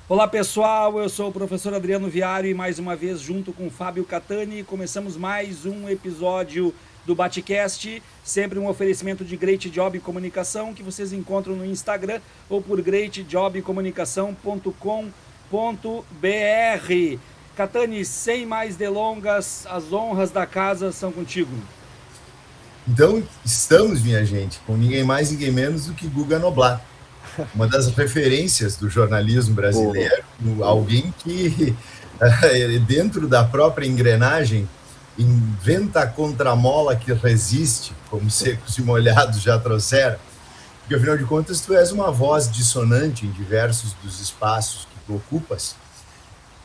Olá pessoal, eu sou o professor Adriano Viário e mais uma vez junto com Fábio Catani começamos mais um episódio do Batcast, sempre um oferecimento de Great Job Comunicação que vocês encontram no Instagram ou por greatjobcomunicação.com.br. Catani, sem mais delongas, as honras da casa são contigo. Então, estamos, minha gente, com ninguém mais, ninguém menos do que Guga Noblat, uma das referências do jornalismo Boa. brasileiro, alguém que, dentro da própria engrenagem, inventa a contramola que resiste, como Secos e Molhados já trouxeram, porque, afinal de contas, tu és uma voz dissonante em diversos dos espaços que tu ocupas.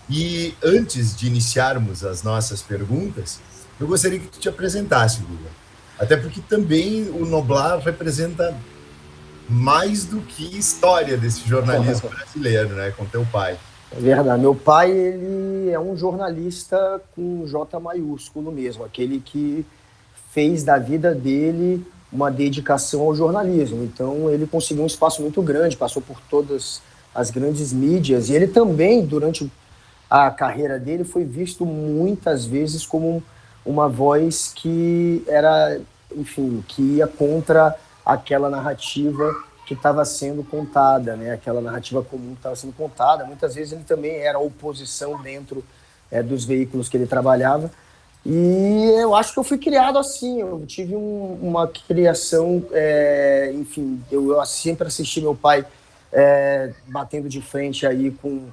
E antes de iniciarmos as nossas perguntas, eu gostaria que tu te apresentasse, Guga. Até porque também o Noblar representa mais do que história desse jornalismo brasileiro, né, com teu pai. É verdade. Meu pai, ele é um jornalista com J maiúsculo mesmo, aquele que fez da vida dele uma dedicação ao jornalismo. Então, ele conseguiu um espaço muito grande, passou por todas as grandes mídias, e ele também, durante a carreira dele, foi visto muitas vezes como uma voz que era, enfim, que ia contra aquela narrativa que estava sendo contada, né? Aquela narrativa comum que estava sendo contada. Muitas vezes ele também era oposição dentro dos veículos que ele trabalhava. E eu acho que eu fui criado assim, eu tive uma criação, enfim, eu sempre assisti meu pai batendo de frente aí com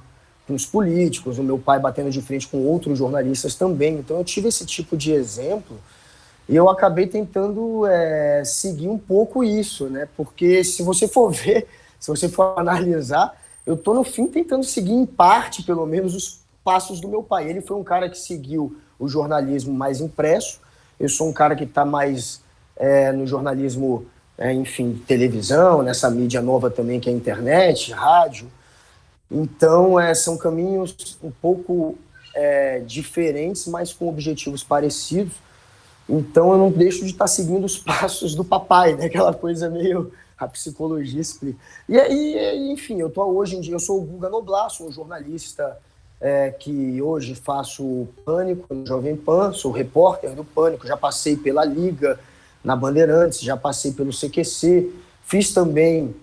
os políticos, o meu pai batendo de frente com outros jornalistas também. Então eu tive esse tipo de exemplo e eu acabei tentando seguir um pouco isso, né? Porque se você for ver, se você for analisar, eu estou no fim tentando seguir em parte, pelo menos, os passos do meu pai. Ele foi um cara que seguiu o jornalismo mais impresso, eu sou um cara que está mais no jornalismo, enfim, televisão, nessa mídia nova também que é a internet, rádio. Então, são caminhos um pouco diferentes, mas com objetivos parecidos. Então, eu não deixo de estar seguindo os passos do papai, né? Aquela coisa meio a psicologia explica. E aí, enfim, eu tô hoje em dia, eu sou o Guga Noblar, sou um jornalista que hoje faço Pânico no Jovem Pan, sou repórter do Pânico, já passei pela Liga na Bandeirantes, já passei pelo CQC, fiz também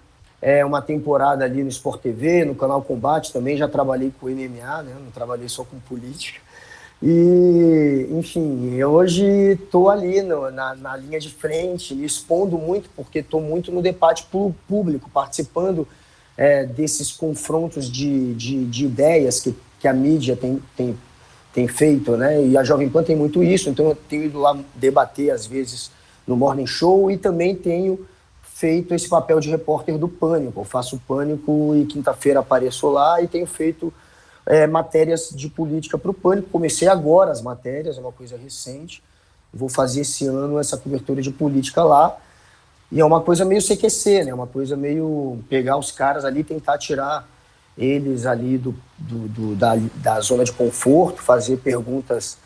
uma temporada ali no Sport TV, no Canal Combate também, já trabalhei com MMA, né? Não trabalhei só com política. E, enfim, hoje estou ali na linha de frente, me expondo muito, porque estou muito no debate público, participando desses confrontos de ideias que a mídia tem feito, né? E a Jovem Pan tem muito isso, então eu tenho ido lá debater, às vezes, no Morning Show, e também tenho feito esse papel de repórter do Pânico. Eu faço Pânico e quinta-feira apareço lá e tenho feito matérias de política para o Pânico. Comecei agora as matérias, é uma coisa recente. Vou fazer esse ano essa cobertura de política lá. E é uma coisa meio CQC, né? Uma coisa meio pegar os caras ali, tentar tirar eles ali da zona de conforto, fazer perguntas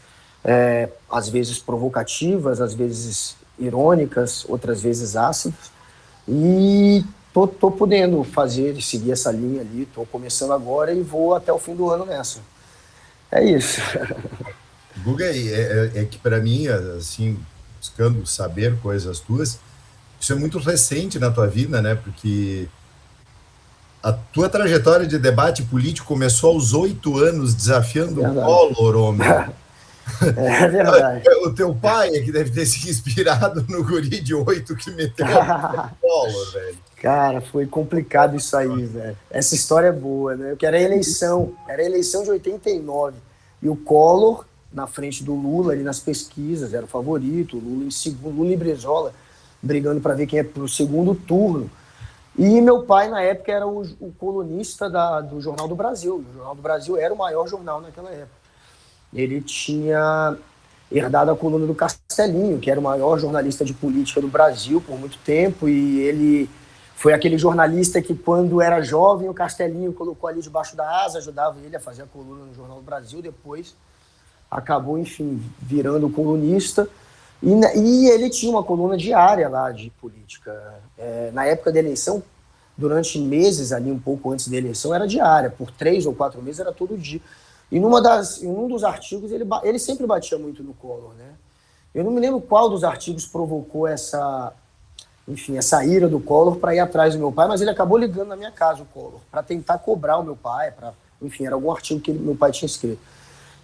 às vezes provocativas, às vezes irônicas, outras vezes ácidas. E tô podendo fazer, seguir essa linha ali, tô começando agora e vou até o fim do ano nessa. É isso. Guga, que para mim, assim, buscando saber coisas tuas, isso é muito recente na tua vida, né? Porque a tua trajetória de debate político começou aos 8 anos, desafiando o Collor, homem. É verdade. O teu pai é que deve ter se inspirado no guri de 8 que meteu o Collor, velho. Cara, foi complicado isso aí, velho. Essa história é boa, né? Porque era a eleição de 89. E o Collor, na frente do Lula, ali nas pesquisas, era o favorito, o Lula em segundo, Lula e Brizola, brigando para ver quem é pro segundo turno. E meu pai, na época, era o colunista do Jornal do Brasil. O Jornal do Brasil era o maior jornal naquela época. Ele tinha herdado a coluna do Castelinho, que era o maior jornalista de política do Brasil por muito tempo, e ele foi aquele jornalista que, quando era jovem, o Castelinho colocou ali debaixo da asa, ajudava ele a fazer a coluna no Jornal do Brasil, depois acabou, enfim, virando colunista, e ele tinha uma coluna diária lá de política. Na época da eleição, durante meses ali, um pouco antes da eleição, era diária. Por 3 ou 4 meses era todo dia. E em um dos artigos, ele sempre batia muito no Collor, né? Eu não me lembro qual dos artigos provocou essa ira do Collor para ir atrás do meu pai, mas ele acabou ligando na minha casa, o Collor, para tentar cobrar o meu pai, era algum artigo que meu pai tinha escrito.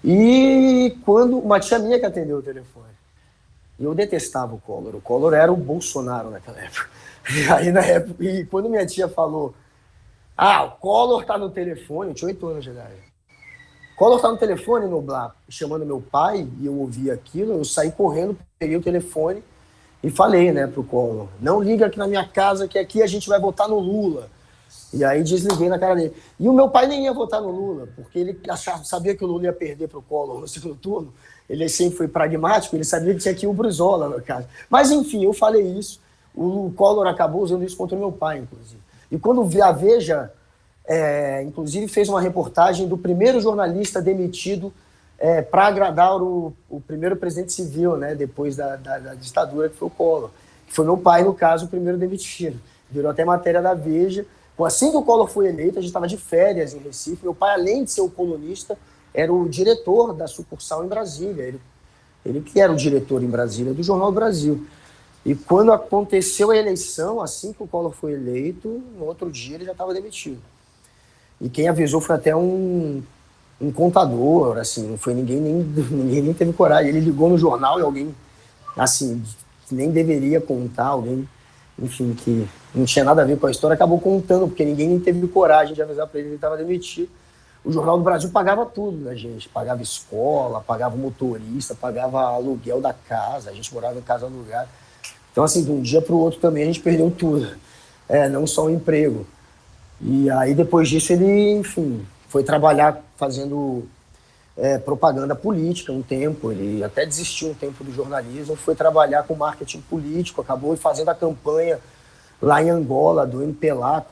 E quando uma tia minha que atendeu o telefone, e eu detestava o Collor era o Bolsonaro naquela época. E aí, e quando minha tia falou, o Collor tá no telefone, eu tinha 8 anos de idade. O Collor tá no telefone, Noblar, chamando meu pai, e eu ouvi aquilo, eu saí correndo, peguei o telefone e falei, né, pro Collor, não liga aqui na minha casa, que aqui a gente vai votar no Lula. E aí desliguei na cara dele. E o meu pai nem ia votar no Lula, porque ele sabia que o Lula ia perder pro Collor no segundo turno. Ele sempre foi pragmático, ele sabia que tinha que ir o Brizola, no caso. Mas, enfim, eu falei isso. O Collor acabou usando isso contra o meu pai, inclusive. E quando a Veja, inclusive, fez uma reportagem do primeiro jornalista demitido para agradar o primeiro presidente civil, né, depois da ditadura, que foi o Collor. Que foi meu pai, no caso, o primeiro demitido. Virou até matéria da Veja. Assim que o Collor foi eleito, a gente estava de férias em Recife. Meu pai, além de ser o colunista, era o diretor da sucursal em Brasília. Ele que era o diretor em Brasília do Jornal do Brasil. E quando aconteceu a eleição, assim que o Collor foi eleito, no outro dia ele já estava demitido. E quem avisou foi até um contador, assim, não foi ninguém nem teve coragem. Ele ligou no jornal e alguém, assim, que nem deveria contar, alguém, enfim, que não tinha nada a ver com a história, acabou contando, porque ninguém nem teve coragem de avisar para ele que ele estava demitido. O Jornal do Brasil pagava tudo, né, gente? Pagava escola, pagava motorista, pagava aluguel da casa, a gente morava em casa alugada. Então, assim, de um dia para o outro também a gente perdeu tudo, não só o emprego. E aí, depois disso, ele, enfim, foi trabalhar fazendo propaganda política um tempo. Ele até desistiu um tempo do jornalismo, foi trabalhar com marketing político, acabou fazendo a campanha lá em Angola, do MPLA,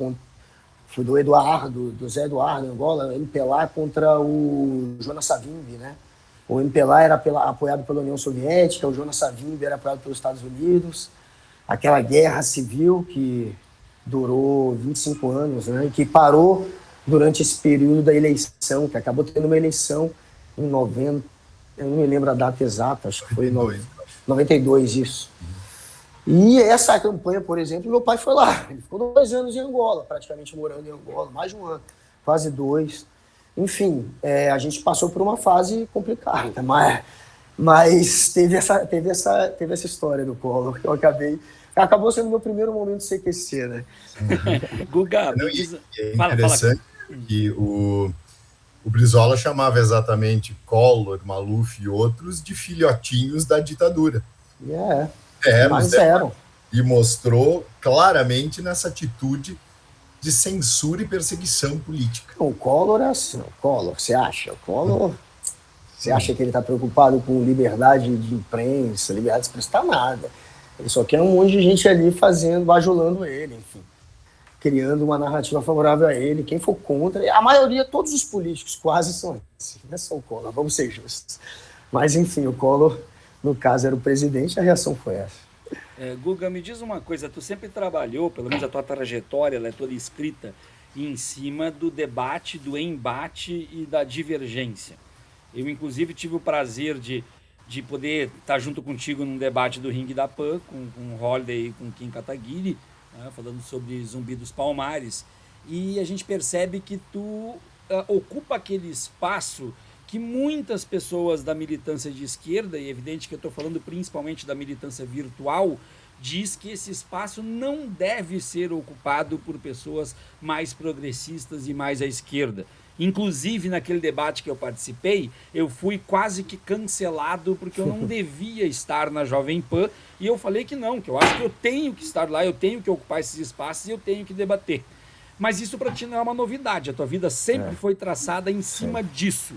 foi do Zé Eduardo em Angola, MPLA contra o Jonas Savimbi, né? O MPLA era apoiado pela União Soviética, o Jonas Savimbi era apoiado pelos Estados Unidos. Aquela guerra civil que durou 25 anos, né? E que parou durante esse período da eleição, que acabou tendo uma eleição em 90, eu não me lembro a data exata, acho que foi em 92, isso. E essa campanha, por exemplo, meu pai foi lá, ele ficou 2 anos em Angola, praticamente morando em Angola, mais de um ano, quase 2. Enfim, a gente passou por uma fase complicada, mas teve essa história do Collor, que acabou sendo meu primeiro momento de CQC, né? Guga, não, é interessante que o Brizola chamava exatamente Collor, Maluf e outros de filhotinhos da ditadura. Mas eram. E mostrou claramente nessa atitude de censura e perseguição política. O Collor é assim, você acha? Você acha que ele está preocupado com liberdade de imprensa, liberdade de expressão? Está nada. Ele só quer um monte de gente ali bajulando ele, enfim, criando uma narrativa favorável a ele. Quem for contra, a maioria, todos os políticos quase são assim, não é só o Collor, vamos ser justos. Mas, enfim, o Collor, no caso, era o presidente, a reação foi essa. Guga, me diz uma coisa, tu sempre trabalhou, pelo menos a tua trajetória, ela é toda escrita em cima do debate, do embate e da divergência. Eu, inclusive, tive o prazer de poder estar junto contigo num debate do Ringue da Pan, com o Holiday e com o Kim Kataguiri, né, falando sobre Zumbi dos Palmares, e a gente percebe que tu ocupa aquele espaço que muitas pessoas da militância de esquerda, e é evidente que eu estou falando principalmente da militância virtual, diz que esse espaço não deve ser ocupado por pessoas mais progressistas e mais à esquerda. Inclusive, naquele debate que eu participei, eu fui quase que cancelado porque eu não devia estar na Jovem Pan, e eu falei que não, que eu acho que eu tenho que estar lá, eu tenho que ocupar esses espaços e eu tenho que debater. Mas isso para ti não é uma novidade, a tua vida sempre foi traçada em cima disso.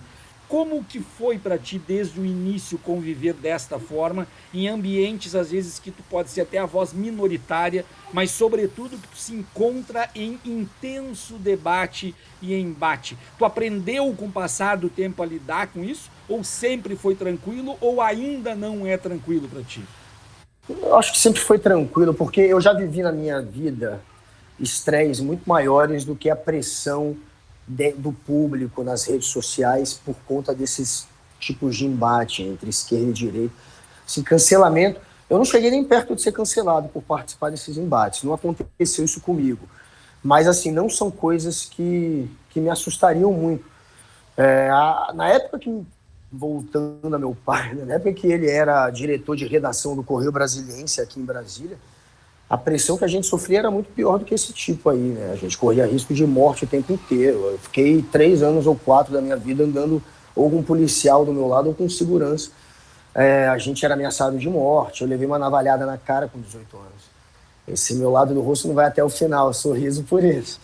Como que foi para ti desde o início conviver desta forma, em ambientes às vezes que tu pode ser até a voz minoritária, mas sobretudo que tu se encontra em intenso debate e embate? Tu aprendeu com o passar do tempo a lidar com isso? Ou sempre foi tranquilo, ou ainda não é tranquilo para ti? Eu acho que sempre foi tranquilo, porque eu já vivi na minha vida estresses muito maiores do que a pressão do público nas redes sociais por conta desses tipos de embate entre esquerda e direita. Assim, cancelamento, eu não cheguei nem perto de ser cancelado por participar desses embates, não aconteceu isso comigo. Mas, assim, não são coisas que me assustariam muito. Na época que, voltando a meu pai, na época que ele era diretor de redação do Correio Brasiliense aqui em Brasília, a pressão que a gente sofria era muito pior do que esse tipo aí, né? A gente corria risco de morte o tempo inteiro. Eu fiquei 3 anos ou 4 da minha vida andando ou com um policial do meu lado ou com segurança. A gente era ameaçado de morte, eu levei uma navalhada na cara com 18 anos. Esse meu lado do rosto não vai até o final, sorriso por isso.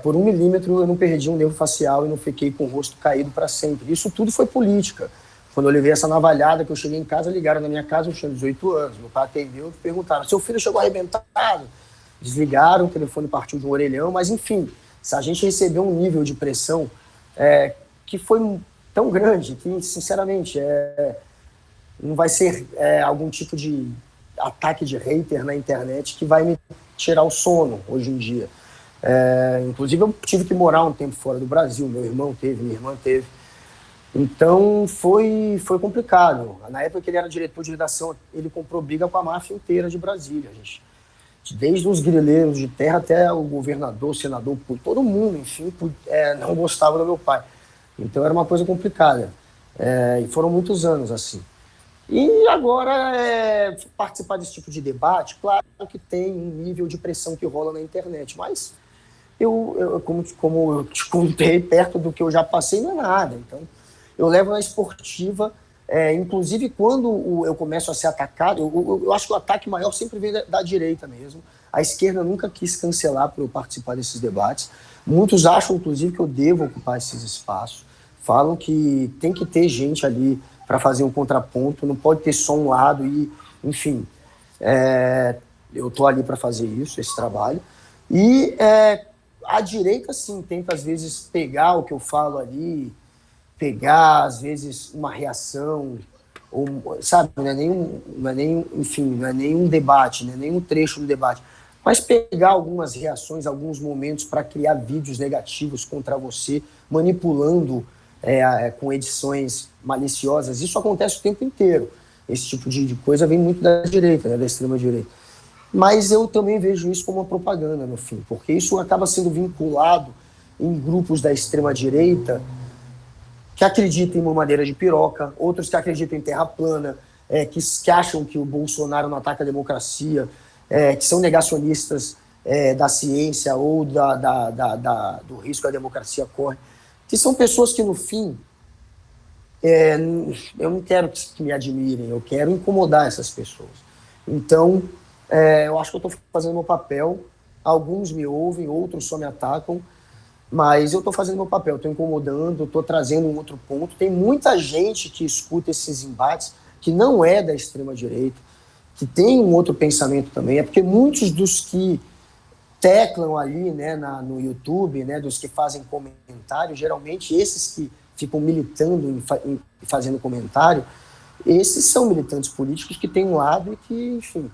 Por 1 milímetro eu não perdi um nervo facial e não fiquei com o rosto caído para sempre. Isso tudo foi política. Quando eu levei essa navalhada, que eu cheguei em casa, ligaram na minha casa, eu tinha 18 anos. Meu pai atendeu e perguntaram, seu filho chegou arrebentado? Desligaram, o telefone partiu de um orelhão, mas enfim, a gente recebeu um nível de pressão que foi tão grande que, sinceramente, não vai ser algum tipo de ataque de hater na internet que vai me tirar o sono hoje em dia. Inclusive, eu tive que morar um tempo fora do Brasil, meu irmão teve, minha irmã teve. Então, foi complicado. Na época que ele era diretor de redação, ele comprou briga com a máfia inteira de Brasília, gente. Desde os grileiros de terra até o governador, o senador, todo mundo, enfim, não gostava do meu pai. Então, era uma coisa complicada. E foram muitos anos assim. E agora, participar desse tipo de debate, claro que tem um nível de pressão que rola na internet, mas como eu te contei, perto do que eu já passei, não é nada. Então, eu levo na esportiva, inclusive quando eu começo a ser atacado, eu acho que o ataque maior sempre vem da direita mesmo. A esquerda nunca quis cancelar para eu participar desses debates. Muitos acham, inclusive, que eu devo ocupar esses espaços. Falam que tem que ter gente ali para fazer um contraponto, não pode ter só um lado e, enfim, eu estou ali para fazer isso, esse trabalho. E a direita, sim, tenta às vezes pegar o que eu falo ali, pegar às vezes uma reação, ou, sabe, não é nem um debate, não é nem um trecho do debate, mas pegar algumas reações, alguns momentos para criar vídeos negativos contra você, manipulando com edições maliciosas. Isso acontece o tempo inteiro. Esse tipo de coisa vem muito da direita, né, da extrema-direita. Mas eu também vejo isso como uma propaganda, no fim, porque isso acaba sendo vinculado em grupos da extrema-direita que acreditam em mamadeira de piroca, outros que acreditam em terra plana, que acham que o Bolsonaro não ataca a democracia, que são negacionistas da ciência ou do risco que a democracia corre, que são pessoas que, no fim, eu não quero que me admirem, eu quero incomodar essas pessoas. Então, eu acho que eu estou fazendo meu papel, alguns me ouvem, outros só me atacam, mas eu estou fazendo meu papel, estou incomodando, estou trazendo um outro ponto. Tem muita gente que escuta esses embates que não é da extrema-direita, que tem um outro pensamento também, porque muitos dos que teclam ali, né, no YouTube, né, dos que fazem comentário, geralmente esses que ficam militando e fazendo comentário, esses são militantes políticos que têm um lado e que, enfim,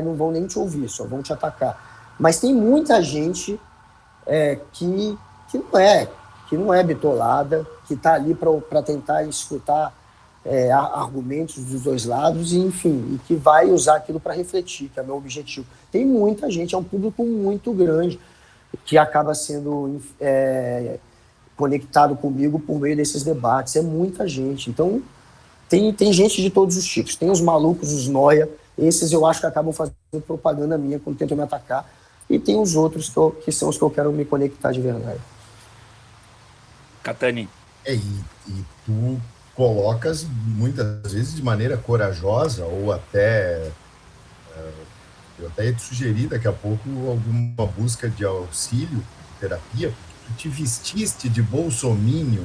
não vão nem te ouvir, só vão te atacar. Mas tem muita gente que não é bitolada, que está ali para tentar escutar argumentos dos dois lados e, enfim, e que vai usar aquilo para refletir, que é o meu objetivo. Tem muita gente, é um público muito grande que acaba sendo conectado comigo por meio desses debates. É muita gente. Então, tem gente de todos os tipos. Tem os malucos, os noia, esses eu acho que acabam fazendo propaganda minha quando tentam me atacar, e tem os outros que são os que eu quero me conectar de verdade. Catani. E tu colocas muitas vezes de maneira corajosa, ou até eu até ia te sugerir daqui a pouco alguma busca de auxílio, terapia, porque tu te vestiste de bolsominion,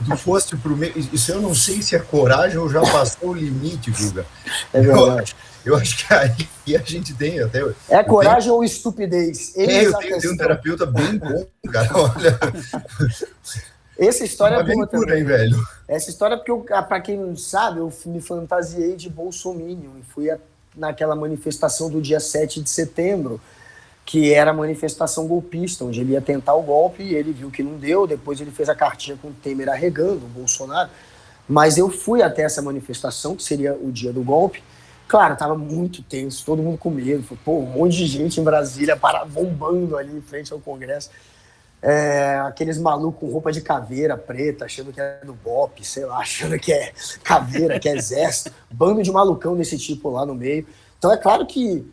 tu foste pro meio. Isso eu não sei se é coragem ou já passou o limite, Guga. É verdade. Eu acho que aí a gente tem até... coragem ou estupidez? Eu tenho um terapeuta bem bom, cara, olha... Essa história é boa também, velho. Essa história, porque para quem não sabe, eu me fantasiei de bolsominion e fui naquela manifestação do dia 7 de setembro, que era a manifestação golpista, onde ele ia tentar o golpe e ele viu que não deu, depois ele fez a cartinha com o Temer arregando, o Bolsonaro. Mas eu fui até essa manifestação, que seria o dia do golpe. Claro, estava muito tenso, todo mundo com medo. Pô, um monte de gente em Brasília bombando ali em frente ao Congresso. Aqueles malucos com roupa de caveira preta, achando que é do BOPE, sei lá, achando que é caveira, que é exército. Bando de malucão desse tipo lá no meio. Então é claro que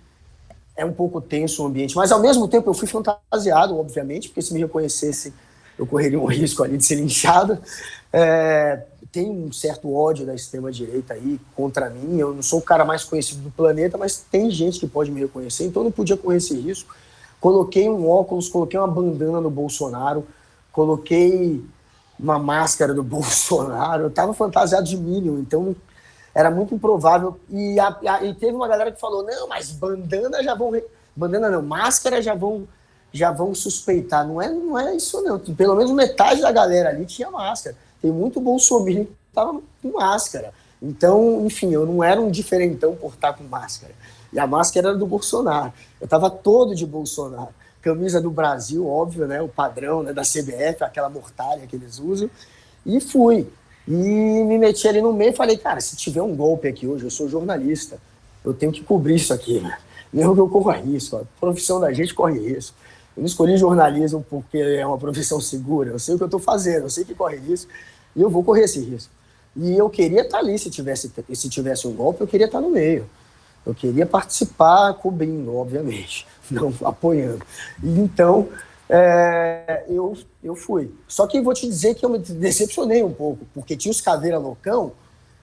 é um pouco tenso o ambiente, mas ao mesmo tempo eu fui fantasiado, obviamente, porque se me reconhecesse eu correria um risco ali de ser linchado. Tem um certo ódio da extrema-direita aí contra mim, eu não sou o cara mais conhecido do planeta, mas tem gente que pode me reconhecer, então eu não podia correr esse risco. Coloquei um óculos, coloquei uma bandana no Bolsonaro, coloquei uma máscara do Bolsonaro, eu estava fantasiado de Minion, então era muito improvável. E teve uma galera que falou, não, mas bandana já vão... Bandana não, máscara já vão suspeitar. Não é isso não, pelo menos metade da galera ali tinha máscara. Tem muito bolsominion que estava com máscara. Então, enfim, eu não era um diferentão por estar com máscara. E a máscara era do Bolsonaro. Eu estava todo de Bolsonaro. Camisa do Brasil, óbvio, né? O padrão, né, da CBF, aquela mortalha que eles usam. E fui. E me meti ali no meio e falei, cara, se tiver um golpe aqui hoje, eu sou jornalista, eu tenho que cobrir isso aqui, né? Mesmo que eu corra risco. A profissão da gente corre risco. Eu não escolhi jornalismo porque é uma profissão segura. Eu sei o que eu estou fazendo, eu sei que corre risco. E eu vou correr esse risco. E eu queria estar ali, se tivesse um golpe, eu queria estar no meio. Eu queria participar cobrindo, obviamente, não apoiando. E então, eu fui. Só que vou te dizer que eu me decepcionei um pouco, porque tinha os caveira loucão,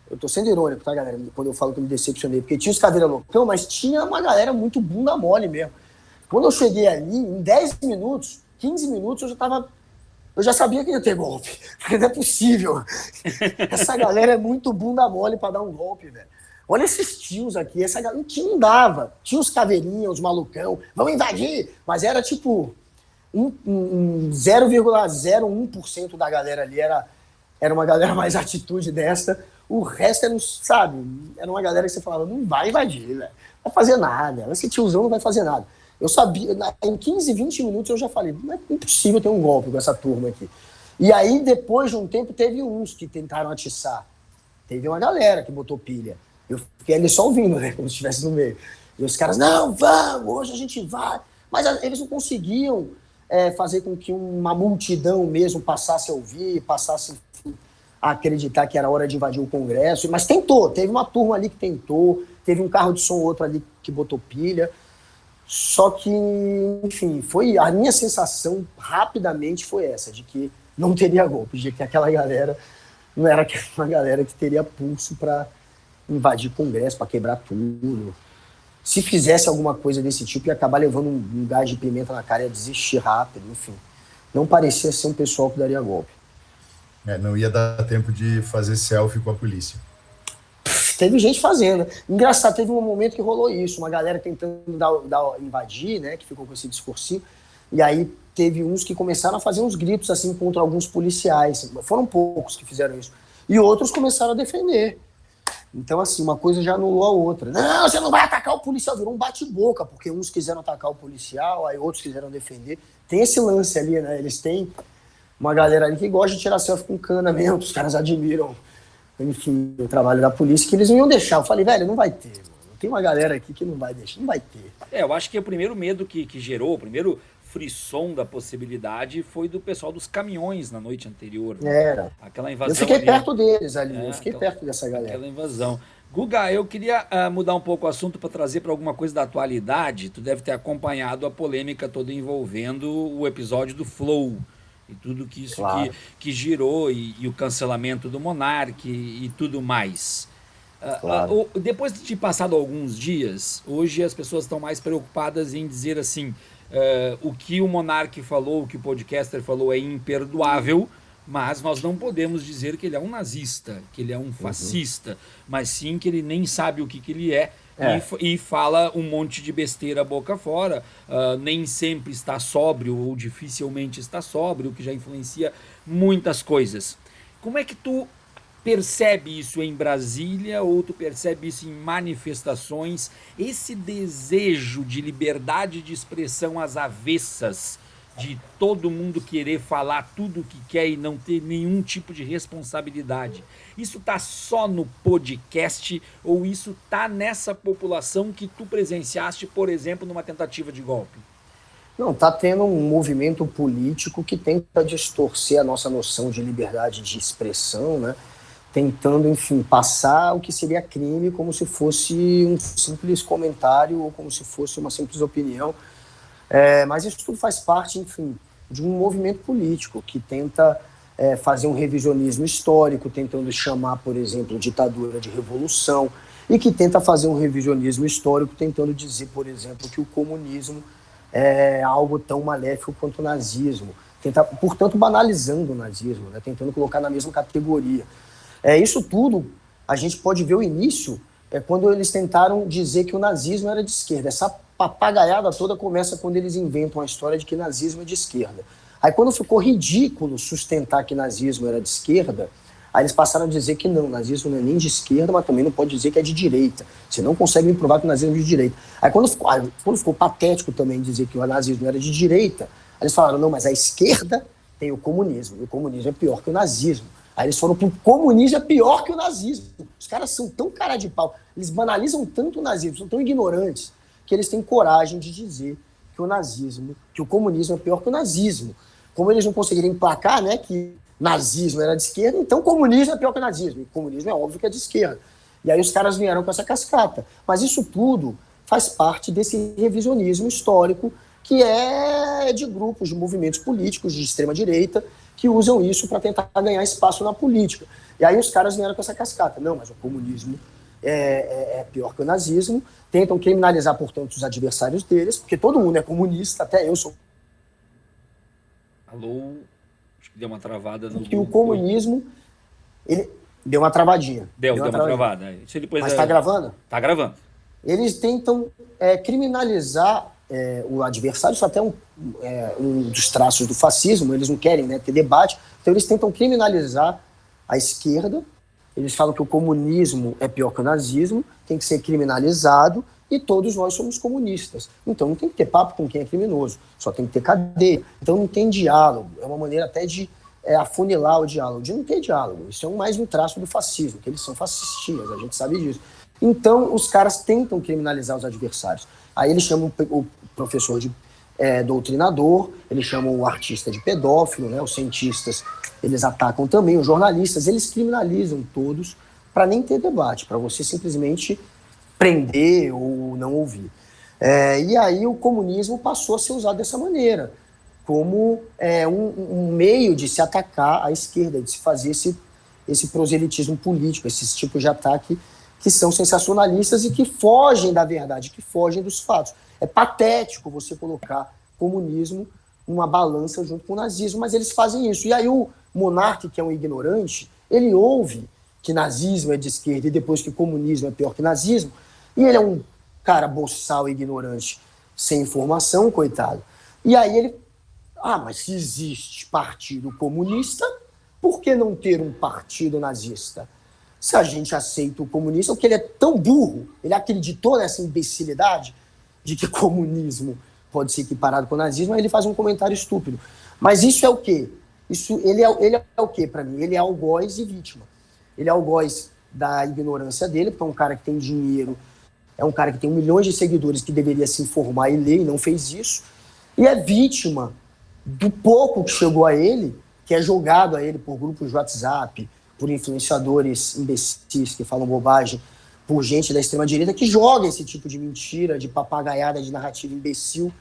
eu tô sendo irônico, tá, galera, quando eu falo que eu me decepcionei, porque tinha os caveira loucão, mas tinha uma galera muito bunda mole mesmo. Quando eu cheguei ali, em 10 minutos, 15 minutos, eu já sabia que ia ter golpe. Porque não é possível. Essa galera é muito bunda mole pra dar um golpe, velho. Olha esses tios aqui, essa galera que não dava. Tinha os caveirinhas, os malucão, vamos invadir. Mas era tipo 0,01% da galera ali era uma galera mais atitude dessa. O resto era, sabe, era uma galera que você falava, não vai invadir, velho. Não vai fazer nada. Esse tiozão não vai fazer nada. Eu sabia, em 15, 20 minutos eu já falei, não é impossível ter um golpe com essa turma aqui. E aí, depois de um tempo, teve uns que tentaram atiçar. Teve uma galera que botou pilha. Eu fiquei ali só ouvindo, né, como se estivesse no meio. E os caras, não, vamos, hoje a gente vai. Mas eles não conseguiam fazer com que uma multidão mesmo passasse a ouvir, passasse a acreditar que era hora de invadir o Congresso. Mas tentou, teve uma turma ali que tentou, teve um carro de som outro ali que botou pilha. Só que, enfim, a minha sensação rapidamente foi essa, de que não teria golpe, de que aquela galera não era uma galera que teria pulso para invadir o Congresso, para quebrar tudo. Se fizesse alguma coisa desse tipo, ia acabar levando um gás de pimenta na cara, ia desistir rápido, enfim. Não parecia ser um pessoal que daria golpe. Não ia dar tempo de fazer selfie com a polícia. Teve gente fazendo. Engraçado, teve um momento que rolou isso, uma galera tentando invadir, né, que ficou com esse discursinho, e aí teve uns que começaram a fazer uns gritos assim contra alguns policiais. Foram poucos que fizeram isso. E outros começaram a defender. Então, assim, uma coisa já anulou a outra. Não, você não vai atacar o policial. Virou um bate-boca, porque uns quiseram atacar o policial, aí outros quiseram defender. Tem esse lance ali, né? Eles têm uma galera ali que gosta de tirar selfie com cana mesmo, os caras admiram, enfim, o trabalho da polícia, que eles não iam deixar. Eu falei, velho, não vai ter, mano. Tem uma galera aqui que não vai deixar, não vai ter. Eu acho que o primeiro medo que gerou, o primeiro frisson da possibilidade foi do pessoal dos caminhões na noite anterior. Né? Era. Aquela invasão. Eu fiquei ali, perto deles ali, eu fiquei perto dessa galera. Aquela invasão. Guga, eu queria mudar um pouco o assunto para trazer para alguma coisa da atualidade. Tu deve ter acompanhado a polêmica toda envolvendo o episódio do Flow. E tudo que isso claro. que girou, e o cancelamento do Monark e tudo mais. Claro. Depois de passado alguns dias, hoje as pessoas estão mais preocupadas em dizer assim, o que o Monark falou, o que o podcaster falou é imperdoável, mas nós não podemos dizer que ele é um nazista, que ele é um fascista, mas sim que ele nem sabe o que ele é. E fala um monte de besteira boca fora, nem sempre está sóbrio ou dificilmente está sóbrio, o que já influencia muitas coisas. Como é que tu percebe isso em Brasília ou tu percebe isso em manifestações? Esse desejo de liberdade de expressão às avessas, de todo mundo querer falar tudo o que quer e não ter nenhum tipo de responsabilidade, isso tá só no podcast ou isso tá nessa população que tu presenciaste, por exemplo, numa tentativa de golpe? Não, está tendo um movimento político que tenta distorcer a nossa noção de liberdade de expressão, né? Tentando, enfim, passar o que seria crime como se fosse um simples comentário ou como se fosse uma simples opinião. Mas isso tudo faz parte, enfim, de um movimento político que tenta fazer um revisionismo histórico, tentando chamar, por exemplo, ditadura de revolução, e que tenta fazer um revisionismo histórico tentando dizer, por exemplo, que o comunismo é algo tão maléfico quanto o nazismo, portanto, banalizando o nazismo, né, tentando colocar na mesma categoria. Isso tudo, a gente pode ver o início, quando eles tentaram dizer que o nazismo era de esquerda. Essa papagaiada toda começa quando eles inventam a história de que nazismo é de esquerda. Aí quando ficou ridículo sustentar que nazismo era de esquerda, aí eles passaram a dizer que não, nazismo não é nem de esquerda, mas também não pode dizer que é de direita. Você não consegue me provar que o nazismo é de direita. Aí quando ficou patético também dizer que o nazismo era de direita, aí eles falaram, não, mas a esquerda tem o comunismo, e o comunismo é pior que o nazismo. Aí eles foram pro comunismo é pior que o nazismo. Os caras são tão cara de pau, eles banalizam tanto o nazismo, são tão ignorantes, que eles têm coragem de dizer que o nazismo, que o comunismo é pior que o nazismo. Como eles não conseguiram emplacar, né, que nazismo era de esquerda, então comunismo é pior que o nazismo. E comunismo é óbvio que é de esquerda. E aí os caras vieram com essa cascata. Mas isso tudo faz parte desse revisionismo histórico que é de grupos, de movimentos políticos de extrema-direita que usam isso para tentar ganhar espaço na política. E aí os caras vieram com essa cascata. Não, mas o comunismo é pior que o nazismo. Tentam criminalizar, portanto, os adversários deles, porque todo mundo é comunista, até eu sou. Alô? Acho que deu uma travada no... Que o comunismo, ele deu uma travadinha. Deu uma travada. Isso depois mas está gravando? Tá gravando. Eles tentam criminalizar o adversário, isso até é um dos traços do fascismo, eles não querem, né, ter debate, então eles tentam criminalizar a esquerda, eles falam que o comunismo é pior que o nazismo, tem que ser criminalizado e todos nós somos comunistas. Então não tem que ter papo com quem é criminoso, só tem que ter cadeia. Então não tem diálogo, é uma maneira até de afunilar o diálogo, de não ter diálogo. Isso é mais um traço do fascismo, que eles são fascistinhas, a gente sabe disso. Então os caras tentam criminalizar os adversários. Aí eles chamam o professor de doutrinador, eles chamam o artista de pedófilo, né? Os cientistas, eles atacam também, os jornalistas, eles criminalizam todos para nem ter debate, para você simplesmente prender ou não ouvir. E aí o comunismo passou a ser usado dessa maneira, como um meio de se atacar a esquerda, de se fazer esse proselitismo político, esses tipos de ataque que são sensacionalistas e que fogem da verdade, que fogem dos fatos. É patético você colocar comunismo numa balança junto com o nazismo, mas eles fazem isso. E aí o monarca, que é um ignorante, ele ouve que nazismo é de esquerda e depois que comunismo é pior que nazismo, e ele é um cara boçal, ignorante, sem informação, coitado. E aí ele, mas se existe partido comunista, por que não ter um partido nazista? Se a gente aceita o comunista, porque ele é tão burro, ele acreditou nessa imbecilidade de que comunismo pode ser equiparado com o nazismo, aí ele faz um comentário estúpido. Mas isso é o quê? Ele é o quê para mim? Ele é algoz e vítima. Ele é algoz da ignorância dele, porque é um cara que tem dinheiro, é um cara que tem milhões de seguidores que deveria se informar e ler e não fez isso, e é vítima do pouco que chegou a ele, que é jogado a ele por grupos de WhatsApp, por influenciadores imbecis que falam bobagem, por gente da extrema-direita que joga esse tipo de mentira, de papagaiada, de narrativa imbecil,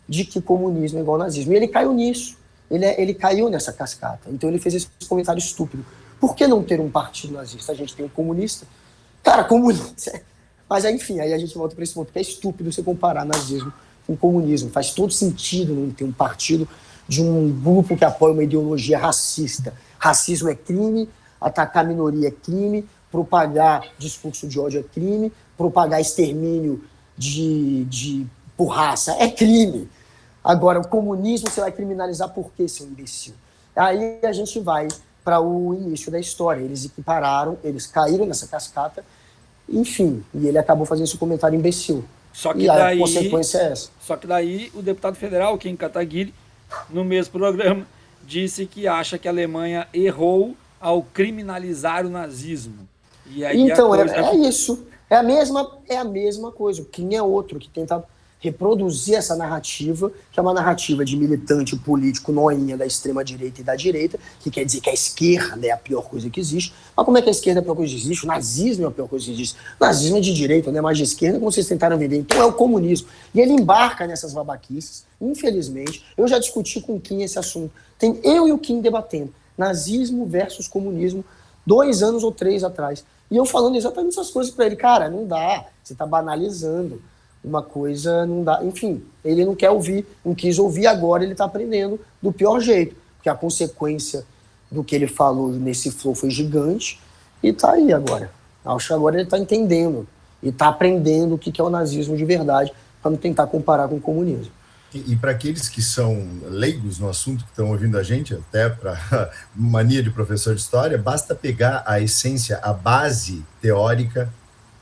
de que comunismo é igual ao nazismo. E ele caiu nisso. Ele caiu nessa cascata. Então ele fez esse comentário estúpido. Por que não ter um partido nazista? A gente tem um comunista. Cara, comunista... Mas, enfim, aí a gente volta para esse ponto, que é estúpido você comparar nazismo com comunismo. Faz todo sentido não ter um partido de um grupo que apoia uma ideologia racista. Racismo é crime, atacar a minoria é crime, propagar discurso de ódio é crime, propagar extermínio por raça é crime. Agora, o comunismo você vai criminalizar por quê, seu imbecil? Aí a gente vai para o início da história. Eles equipararam, eles caíram nessa cascata, enfim, e ele acabou fazendo esse comentário imbecil. Só que E daí, a consequência é essa. Só que daí o deputado federal, Kim Kataguiri, no mesmo programa, disse que acha que a Alemanha errou ao criminalizar o nazismo. E aí Então, coisa... é isso. É a mesma coisa. O Kim é outro que tenta reproduzir essa narrativa, que é uma narrativa de militante político noinha da extrema-direita e da direita, que quer dizer que a esquerda é a pior coisa que existe. Mas como é que a esquerda é a pior coisa que existe? O nazismo é a pior coisa que existe. O nazismo é de direita, não é mais de esquerda, como vocês tentaram vender. Então é o comunismo. E ele embarca nessas babaquices, infelizmente. Eu já discuti com o Kim esse assunto. Tem eu e o Kim debatendo. Nazismo versus comunismo, 2 anos ou 3 atrás. E eu falando exatamente essas coisas para ele. Cara, não dá. Você está banalizando. Uma coisa não dá. Enfim, ele não quer ouvir, não quis ouvir, agora ele está aprendendo do pior jeito. Porque a consequência do que ele falou nesse flow foi gigante e está aí agora. Acho que agora ele está entendendo e está aprendendo o que é o nazismo de verdade para não tentar comparar com o comunismo. E para aqueles que são leigos no assunto, que estão ouvindo a gente, até para mania de professor de história, basta pegar a essência, a base teórica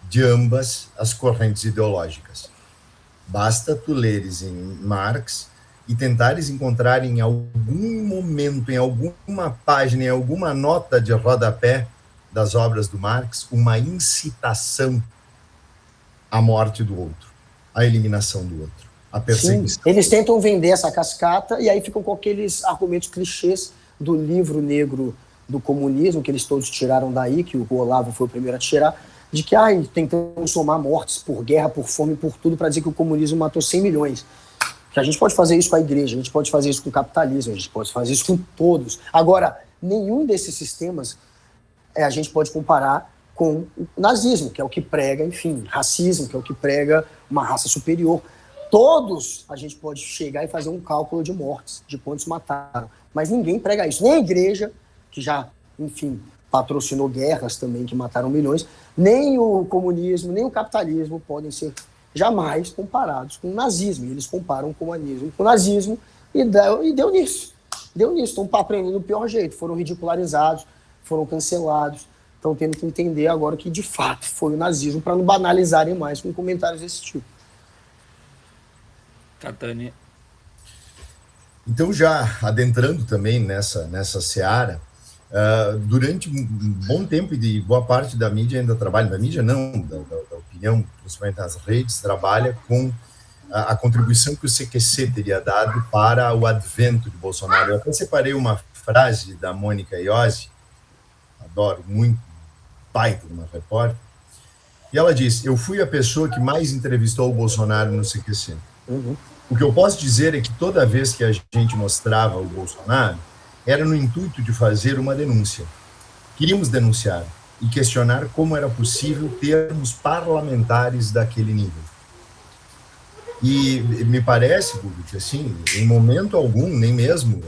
de ambas as correntes ideológicas. Basta tu leres em Marx e tentares encontrar em algum momento, em alguma página, em alguma nota de rodapé das obras do Marx, uma incitação à morte do outro, à eliminação do outro, à perseguição. Sim, eles tentam vender essa cascata e aí ficam com aqueles argumentos clichês do livro negro do comunismo, que eles todos tiraram daí, que o Olavo foi o primeiro a tirar, de que tentando somar mortes por guerra, por fome, por tudo, para dizer que o comunismo matou 100 milhões. Que a gente pode fazer isso com a igreja, a gente pode fazer isso com o capitalismo, a gente pode fazer isso com todos. Agora, nenhum desses sistemas a gente pode comparar com o nazismo, que é o que prega, enfim, racismo, que é o que prega uma raça superior. Todos a gente pode chegar e fazer um cálculo de mortes, de quantos mataram. Mas ninguém prega isso. Nem a igreja, que já, enfim, patrocinou guerras também que mataram milhões, nem o comunismo, nem o capitalismo podem ser jamais comparados com o nazismo. E eles comparam o comunismo com o nazismo e deu nisso. Deu nisso. Estão aprendendo do pior jeito. Foram ridicularizados, foram cancelados. Estão tendo que entender agora que, de fato, foi o nazismo, para não banalizarem mais com comentários desse tipo. Catânia. Então, já adentrando também nessa seara, durante um bom tempo, e de boa parte da mídia ainda trabalha, da mídia não, da opinião, principalmente nas redes, trabalha com a contribuição que o CQC teria dado para o advento de Bolsonaro. Eu até separei uma frase da Mônica Iose, adoro muito, pai de uma repórter, e ela diz: eu fui a pessoa que mais entrevistou o Bolsonaro no CQC. Uhum. O que eu posso dizer é que toda vez que a gente mostrava o Bolsonaro, era no intuito de fazer uma denúncia. Queríamos denunciar e questionar como era possível termos parlamentares daquele nível. E me parece, que assim, em momento algum, nem mesmo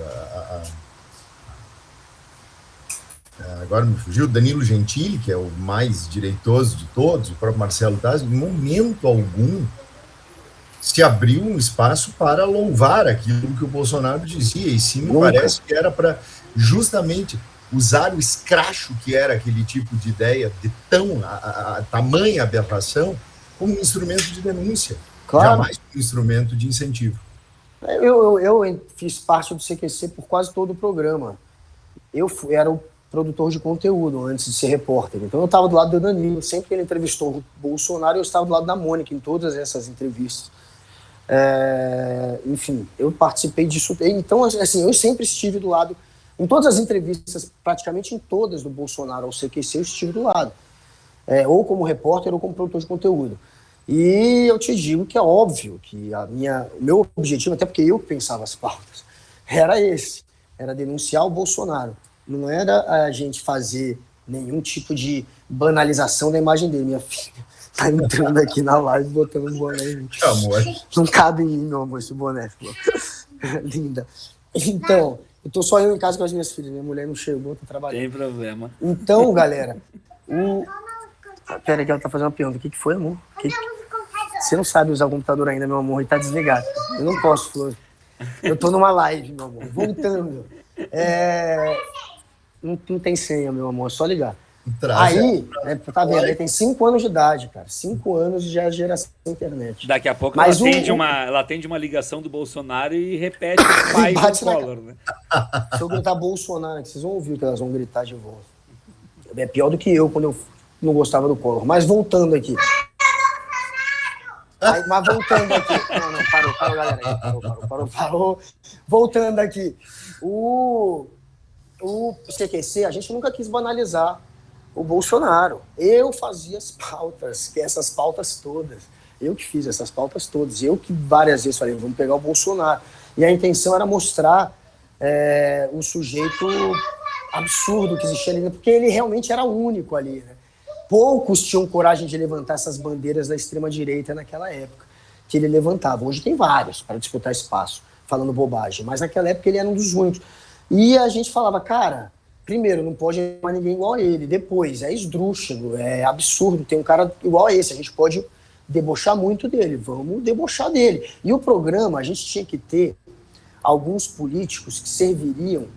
agora me fugiu, Danilo Gentili, que é o mais direitoso de todos, o próprio Marcelo Taz, em momento algum se abriu um espaço para louvar aquilo que o Bolsonaro dizia, e sim me parece que era para justamente usar o escracho que era aquele tipo de ideia de tamanha aberração como um instrumento de denúncia, claro. Jamais como um instrumento de incentivo. Eu fiz parte do CQC por quase todo o programa. Eu era o produtor de conteúdo antes de ser repórter, então eu estava do lado do Danilo, sempre que ele entrevistou o Bolsonaro, eu estava do lado da Mônica em todas essas entrevistas. Enfim, eu participei disso. Então, assim, eu sempre estive do lado, em todas as entrevistas, praticamente em todas do Bolsonaro ao CQC, eu estive do lado. Ou como repórter ou como produtor de conteúdo. E eu te digo que é óbvio que o meu objetivo, até porque eu pensava as pautas, era esse, era denunciar o Bolsonaro. Não era a gente fazer nenhum tipo de banalização da imagem dele. Minha filha tá entrando aqui na live botando um boné em mim. Amor. Não cabe em mim, meu amor, esse boné. Linda. Então, eu tô só eu em casa com as minhas filhas. Minha mulher não chegou, tá trabalhando. Tem problema. Então, galera, Pera que ela tá fazendo uma pergunta. O que foi, amor? Você não sabe usar o computador ainda, meu amor, e tá desligado. Eu não posso, Flor. Eu tô numa live, meu amor. Voltando. Não tem senha, meu amor, é só ligar. Traz Aí, tá vendo? Ele tem 5 anos de idade, cara. 5 anos já é geração internet. Daqui a pouco Mas ela atende uma ligação do Bolsonaro e repete o pai do Collor, né? Se eu gritar Bolsonaro, vocês vão ouvir que elas vão gritar de volta. É pior do que eu quando eu não gostava do Collor. Mas voltando aqui. Mas voltando aqui. Não, parou, galera. Parou. Voltando aqui. O CQC, a gente nunca quis banalizar o Bolsonaro. Eu fazia as pautas, essas pautas todas. Eu que fiz essas pautas todas. Eu que várias vezes falei, vamos pegar o Bolsonaro. E a intenção era mostrar um sujeito absurdo que existia ali, porque ele realmente era único ali, né? Poucos tinham coragem de levantar essas bandeiras da extrema-direita naquela época, que ele levantava. Hoje tem vários para disputar espaço, falando bobagem, mas naquela época ele era um dos únicos. E a gente falava, cara, primeiro, não pode mais ninguém igual a ele. Depois, é esdrúxulo, é absurdo, tem um cara igual a esse, a gente pode debochar muito dele, vamos debochar dele. E o programa, a gente tinha que ter alguns políticos que serviriam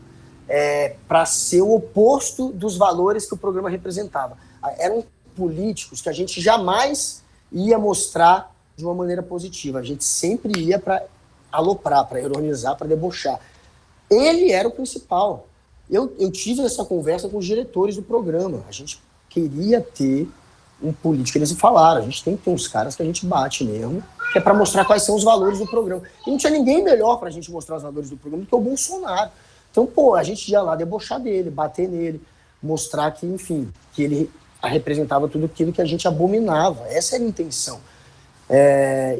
para ser o oposto dos valores que o programa representava. Eram políticos que a gente jamais ia mostrar de uma maneira positiva. A gente sempre ia para aloprar, para ironizar, para debochar. Ele era o principal. Eu tive essa conversa com os diretores do programa. A gente queria ter um político. Eles falaram, a gente tem que ter uns caras que a gente bate mesmo, que é para mostrar quais são os valores do programa. E não tinha ninguém melhor para a gente mostrar os valores do programa do que o Bolsonaro. Então, a gente ia lá debochar dele, bater nele, mostrar que, enfim, que ele representava tudo aquilo que a gente abominava. Essa era a intenção.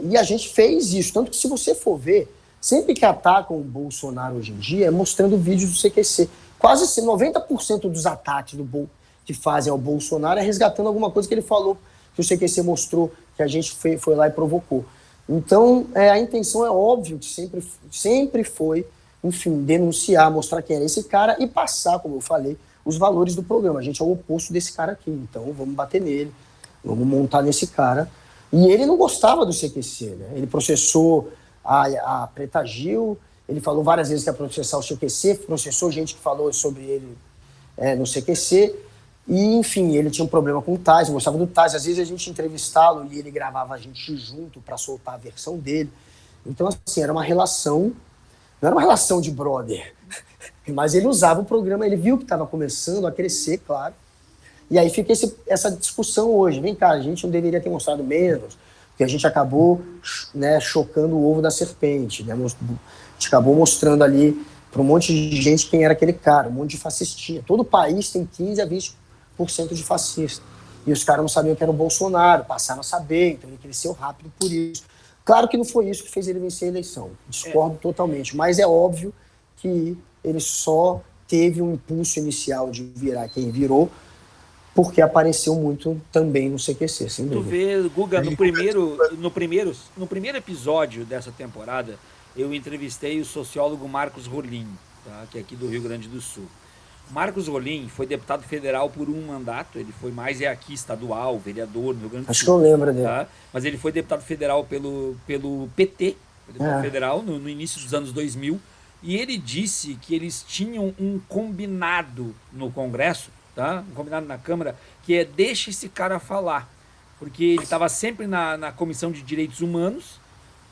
E a gente fez isso. Tanto que, se você for ver, sempre que atacam o Bolsonaro hoje em dia é mostrando vídeos do CQC. Quase 90% dos ataques que fazem ao Bolsonaro é resgatando alguma coisa que ele falou, que o CQC mostrou, que a gente foi lá e provocou. Então, a intenção é óbvio que sempre foi, enfim, denunciar, mostrar quem era esse cara e passar, como eu falei, os valores do programa. A gente é o oposto desse cara aqui, então vamos bater nele, vamos montar nesse cara. E ele não gostava do CQC, né? Ele processou a Preta Gil, ele falou várias vezes que ia processar o CQC, processou gente que falou sobre ele no CQC, e, enfim, ele tinha um problema com o Tais, gostava do Tais. Às vezes a gente ia entrevistá-lo e ele gravava a gente junto para soltar a versão dele. Então, assim, era uma relação, não era uma relação de brother, mas ele usava o programa, ele viu que estava começando a crescer, claro. E aí fica essa discussão hoje. Vem cá, a gente não deveria ter mostrado menos, porque a gente acabou, né, chocando o ovo da serpente, né? A gente acabou mostrando ali para um monte de gente quem era aquele cara, um monte de fascistinha. Todo país tem 15 a 20% de fascista. E os caras não sabiam que era o Bolsonaro, passaram a saber, então ele cresceu rápido por isso. Claro que não foi isso que fez ele vencer a eleição, discordo totalmente, mas é óbvio que ele só teve um impulso inicial de virar quem virou, porque apareceu muito também no CQC, sem dúvida. Tu vê, Guga, no primeiro episódio dessa temporada, eu entrevistei o sociólogo Marcos Rolim, tá, que é aqui do Rio Grande do Sul. Marcos Rolim foi deputado federal por um mandato, ele foi mais aqui estadual, vereador no Rio Grande do Sul. Acho que eu lembro dele. Tá? Mas ele foi deputado federal pelo PT, deputado federal, no início dos anos 2000, e ele disse que eles tinham um combinado no Congresso, tá? Um combinado na Câmara, que é deixa esse cara falar, porque ele estava sempre na Comissão de Direitos Humanos,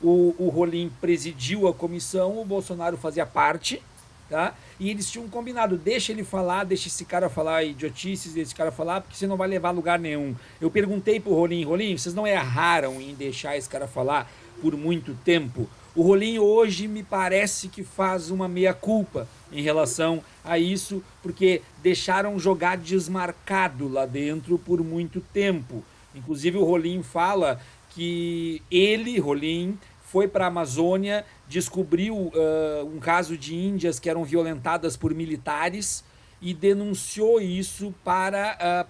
o Rolim presidiu a comissão, o Bolsonaro fazia parte, tá? E eles tinham um combinado, deixa ele falar, deixa esse cara falar idiotices, deixa esse cara falar, porque você não vai levar a lugar nenhum. Eu perguntei pro Rolim, vocês não erraram em deixar esse cara falar por muito tempo? O Rolim hoje me parece que faz uma meia-culpa em relação a isso, porque deixaram jogar desmarcado lá dentro por muito tempo. Inclusive o Rolim fala que ele, Rolim, foi para a Amazônia, descobriu um caso de índias que eram violentadas por militares e denunciou isso para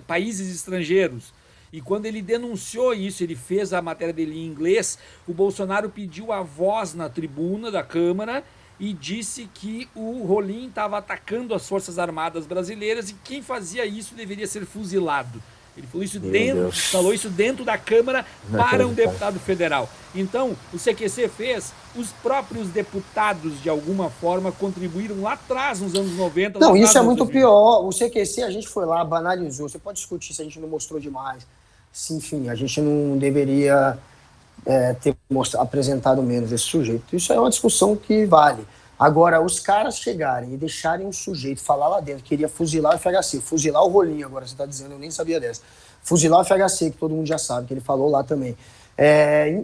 países estrangeiros. E quando ele denunciou isso, ele fez a matéria dele em inglês, o Bolsonaro pediu a voz na tribuna da Câmara e disse que o Rolim estava atacando as Forças Armadas brasileiras e quem fazia isso deveria ser fuzilado. Ele falou isso Deus. dentro da Câmara Não para um acredito. deputado federal. Então, o CQC fez, os próprios deputados, de alguma forma, contribuíram lá atrás, nos anos 90. Não, lá isso atrás, é nos muito 2000. pior. O CQC, a gente foi lá, banalizou. Você pode discutir se a gente não mostrou demais. Se, enfim, a gente não deveria ter apresentado menos esse sujeito. Isso é uma discussão que vale. Agora, os caras chegarem e deixarem um sujeito falar lá dentro, queria fuzilar o FHC, fuzilar o Rolinho, agora você está dizendo, eu nem sabia dessa. Fuzilar o FHC, que todo mundo já sabe, que ele falou lá também.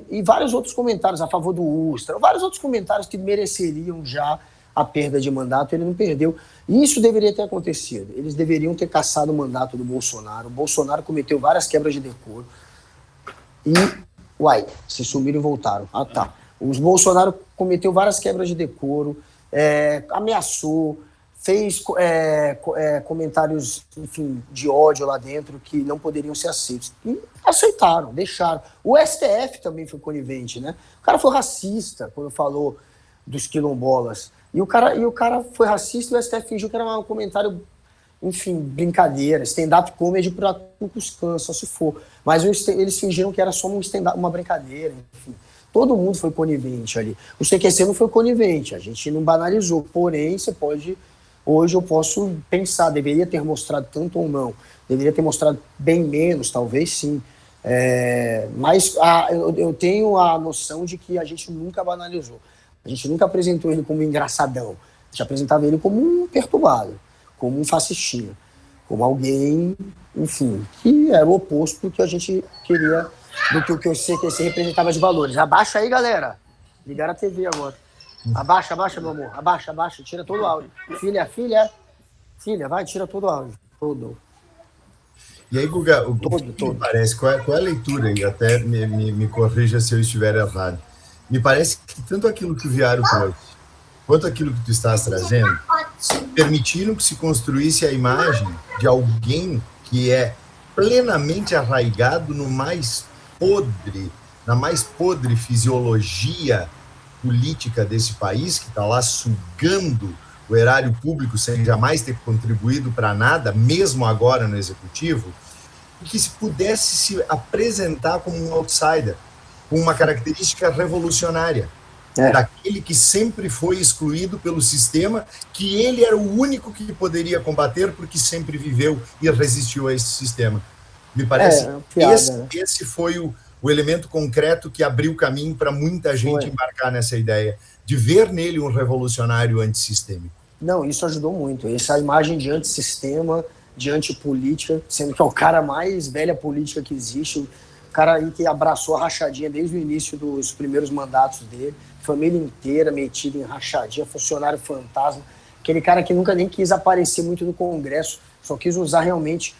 E vários outros comentários a favor do Ustra, vários outros comentários que mereceriam já a perda de mandato, ele não perdeu. E isso deveria ter acontecido. Eles deveriam ter cassado o mandato do Bolsonaro. O Bolsonaro cometeu várias quebras de decoro. Se sumiram e voltaram. Ah, tá. Os Bolsonaro cometeu várias quebras de decoro, ameaçou, fez comentários, enfim, de ódio lá dentro que não poderiam ser aceitos. E aceitaram, deixaram. O STF também foi conivente, né? O cara foi racista quando falou dos quilombolas. E o cara foi racista e o STF fingiu que era um comentário, enfim, brincadeira, stand-up comedy para Ku Klux Klan, só se for. Mas eles fingiram que era só uma brincadeira, enfim. Todo mundo foi conivente ali. O CQC não foi conivente, a gente não banalizou. Porém, hoje eu posso pensar, deveria ter mostrado tanto ou não. Deveria ter mostrado bem menos, talvez sim. Mas eu tenho a noção de que a gente nunca banalizou. A gente nunca apresentou ele como engraçadão. A gente apresentava ele como um perturbado, como um fascistinha, como alguém, enfim, que era o oposto do que a gente queria, do que o CQC representava de valores. Abaixa aí, galera. Ligaram a TV agora. Abaixa, meu amor. Abaixa. Tira todo o áudio. Filha, vai, tira todo o áudio. Todo. E aí, Guga, o que me parece, qual é a leitura, e até me corrija se eu estiver errado, me parece que tanto aquilo que o Viário trouxe, quanto aquilo que tu estás trazendo, permitiram que se construísse a imagem de alguém que é plenamente arraigado no mais podre, na mais podre fisiologia política desse país, que está lá sugando o erário público sem jamais ter contribuído para nada, mesmo agora no executivo, e que se pudesse se apresentar como um outsider, com uma característica revolucionária, daquele que sempre foi excluído pelo sistema, que ele era o único que poderia combater porque sempre viveu e resistiu a esse sistema. Me parece que esse foi o elemento concreto que abriu o caminho para muita gente embarcar nessa ideia, de ver nele um revolucionário antissistêmico. Não, isso ajudou muito. Essa imagem de antissistema, de antipolítica, sendo que é o cara mais velha política que existe, o cara aí que abraçou a rachadinha desde o início dos primeiros mandatos dele, família inteira metida em rachadinha, funcionário fantasma, aquele cara que nunca nem quis aparecer muito no Congresso, só quis usar realmente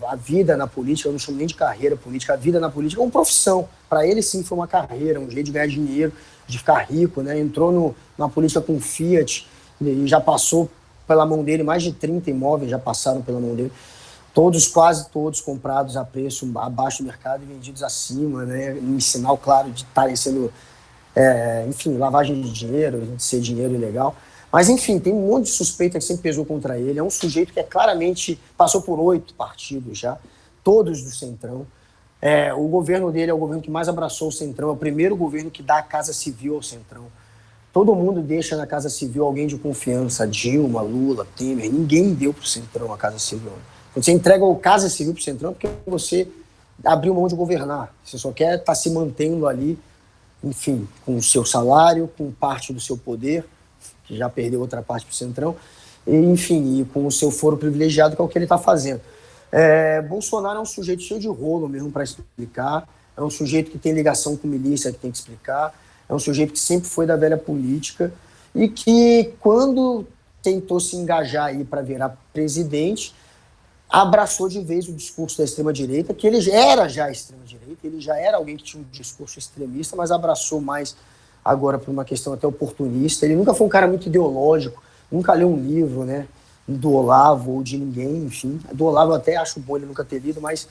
a vida na política. Eu não chamo nem de carreira política, a vida na política é uma profissão. Para ele, sim, foi uma carreira, um jeito de ganhar dinheiro, de ficar rico, né? Entrou na política com Fiat e já passou pela mão dele, mais de 30 imóveis já passaram pela mão dele, quase todos comprados a preço abaixo do mercado e vendidos acima, né? Em sinal claro de estarem sendo, enfim, lavagem de dinheiro, de ser dinheiro ilegal. Mas, enfim, tem um monte de suspeita que sempre pesou contra ele. É um sujeito que claramente passou por 8 partidos já, todos do Centrão. O governo dele é o governo que mais abraçou o Centrão, é o primeiro governo que dá a Casa Civil ao Centrão. Todo mundo deixa na Casa Civil alguém de confiança, Dilma, Lula, Temer, ninguém deu para o Centrão a Casa Civil. Quando você entrega a Casa Civil para o Centrão, é porque você abriu mão de governar, você só quer estar se mantendo ali, enfim, com o seu salário, com parte do seu poder, que já perdeu outra parte para o Centrão, e, enfim, e com o seu foro privilegiado, que é o que ele está fazendo. Bolsonaro é um sujeito cheio de rolo mesmo para explicar, é um sujeito que tem ligação com milícia, que tem que explicar, é um sujeito que sempre foi da velha política e que, quando tentou se engajar aí para virar presidente, abraçou de vez o discurso da extrema-direita, que ele era já extrema-direita, ele já era alguém que tinha um discurso extremista, mas abraçou mais agora por uma questão até oportunista. Ele nunca foi um cara muito ideológico, nunca leu um livro, né, do Olavo ou de ninguém, enfim. Do Olavo eu até acho bom ele nunca ter lido, mas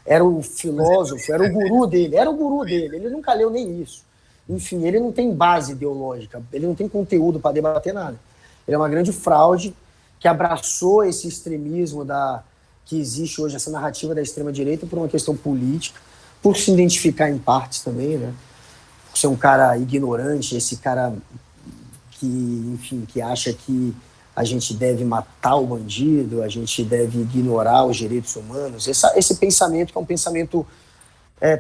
era o filósofo, era o guru dele, ele nunca leu nem isso. Enfim, ele não tem base ideológica, ele não tem conteúdo para debater nada. Ele é uma grande fraude que abraçou esse extremismo que existe hoje, essa narrativa da extrema-direita, por uma questão política, por se identificar em partes também, né? Por ser um cara ignorante, esse cara que, enfim, que acha que a gente deve matar o bandido, a gente deve ignorar os direitos humanos. Esse pensamento que é um pensamento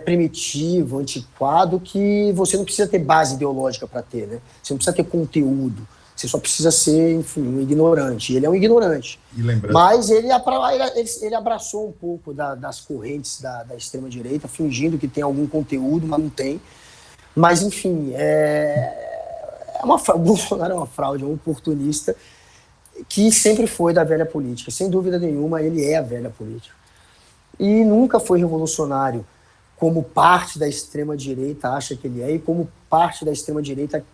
primitivo, antiquado, que você não precisa ter base ideológica para ter, né? Você não precisa ter conteúdo. Você só precisa ser, enfim, um ignorante. Ele é um ignorante. Mas ele abraçou um pouco das correntes da extrema-direita, fingindo que tem algum conteúdo, mas não tem. Mas, enfim, o Bolsonaro é uma fraude, é um oportunista que sempre foi da velha política. Sem dúvida nenhuma, ele é a velha política. E nunca foi revolucionário, como parte da extrema-direita acha que ele é, e como parte da extrema-direita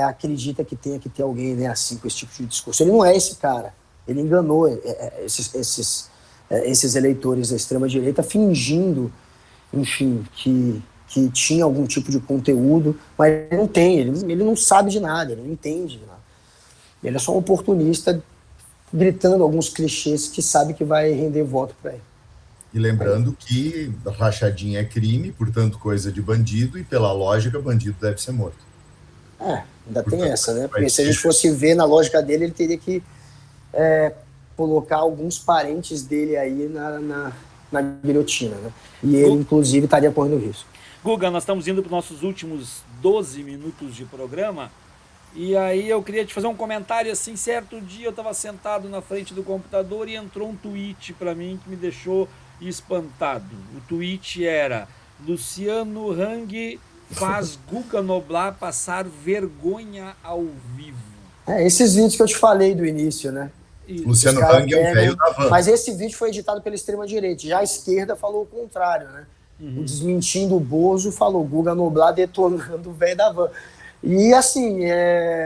acredita que tenha que ter alguém, né, assim, com esse tipo de discurso. Ele não é esse cara. Ele enganou esses eleitores da extrema-direita, fingindo, enfim, que tinha algum tipo de conteúdo, mas ele não tem, ele não sabe de nada, ele não entende de nada. Ele é só um oportunista gritando alguns clichês que sabe que vai render voto para ele. E lembrando que rachadinha é crime, portanto coisa de bandido, e pela lógica, bandido deve ser morto. Ainda portanto, tem essa, né? Porque se a gente fosse ver na lógica dele, ele teria que colocar alguns parentes dele aí na guilhotina, né? E ele, inclusive, estaria correndo risco. Guga, nós estamos indo para os nossos últimos 12 minutos de programa, e aí eu queria te fazer um comentário assim. Certo dia eu estava sentado na frente do computador e entrou um tweet para mim que me deixou espantado. O tweet era: Luciano Hang faz Guga Noblat passar vergonha ao vivo. Esses vídeos que eu te falei do início, né? Luciano Hang é um velho da van. Mas esse vídeo foi editado pela extrema-direita. Já a esquerda falou o contrário, né? Desmentindo o Bozo, falou Guga Noblat detonando o velho da van. E assim,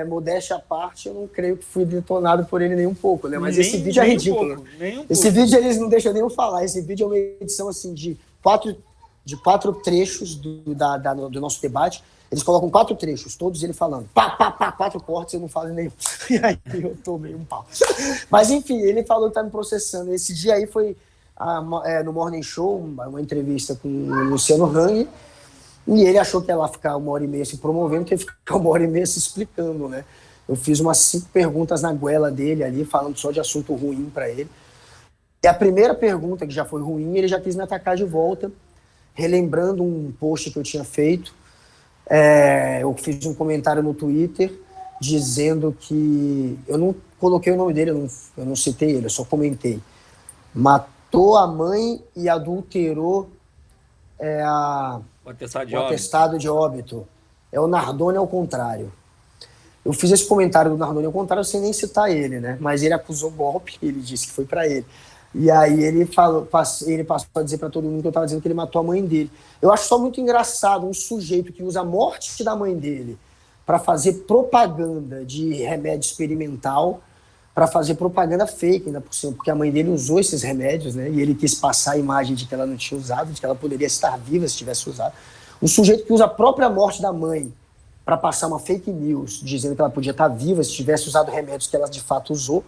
modéstia à parte, eu não creio que fui detonado por ele nem um pouco, né? Mas esse vídeo é ridículo. Esse vídeo eles não deixam nem eu falar. Esse vídeo é uma edição assim de quatro trechos do nosso debate. Eles colocam 4 trechos, todos ele falando. 4 cortes, eu não falo nenhum. E aí eu tomei um pau. Mas enfim, ele falou que tá me processando. Esse dia aí foi no Morning Show, uma entrevista com o Luciano Hang, e ele achou que ia lá ficar 1h30 se promovendo, que ia ficar 1h30 se explicando, né? Eu fiz umas 5 perguntas na goela dele ali, falando só de assunto ruim para ele. E a primeira pergunta, que já foi ruim, ele já quis me atacar de volta, relembrando um post que eu tinha feito. Eu fiz um comentário no Twitter dizendo que... Eu não coloquei o nome dele, eu não citei ele, eu só comentei. Matou a mãe e adulterou o atestado de óbito. É o Nardoni ao contrário. Eu fiz esse comentário do Nardoni ao contrário sem nem citar ele, né? Mas ele acusou golpe, ele disse que foi para ele. E aí ele passou a dizer para todo mundo que eu estava dizendo que ele matou a mãe dele. Eu acho só muito engraçado um sujeito que usa a morte da mãe dele para fazer propaganda de remédio experimental, para fazer propaganda fake ainda por cima, porque a mãe dele usou esses remédios, né? E ele quis passar a imagem de que ela não tinha usado, de que ela poderia estar viva se tivesse usado. Um sujeito que usa a própria morte da mãe para passar uma fake news, dizendo que ela podia estar viva se tivesse usado remédios que ela de fato usou.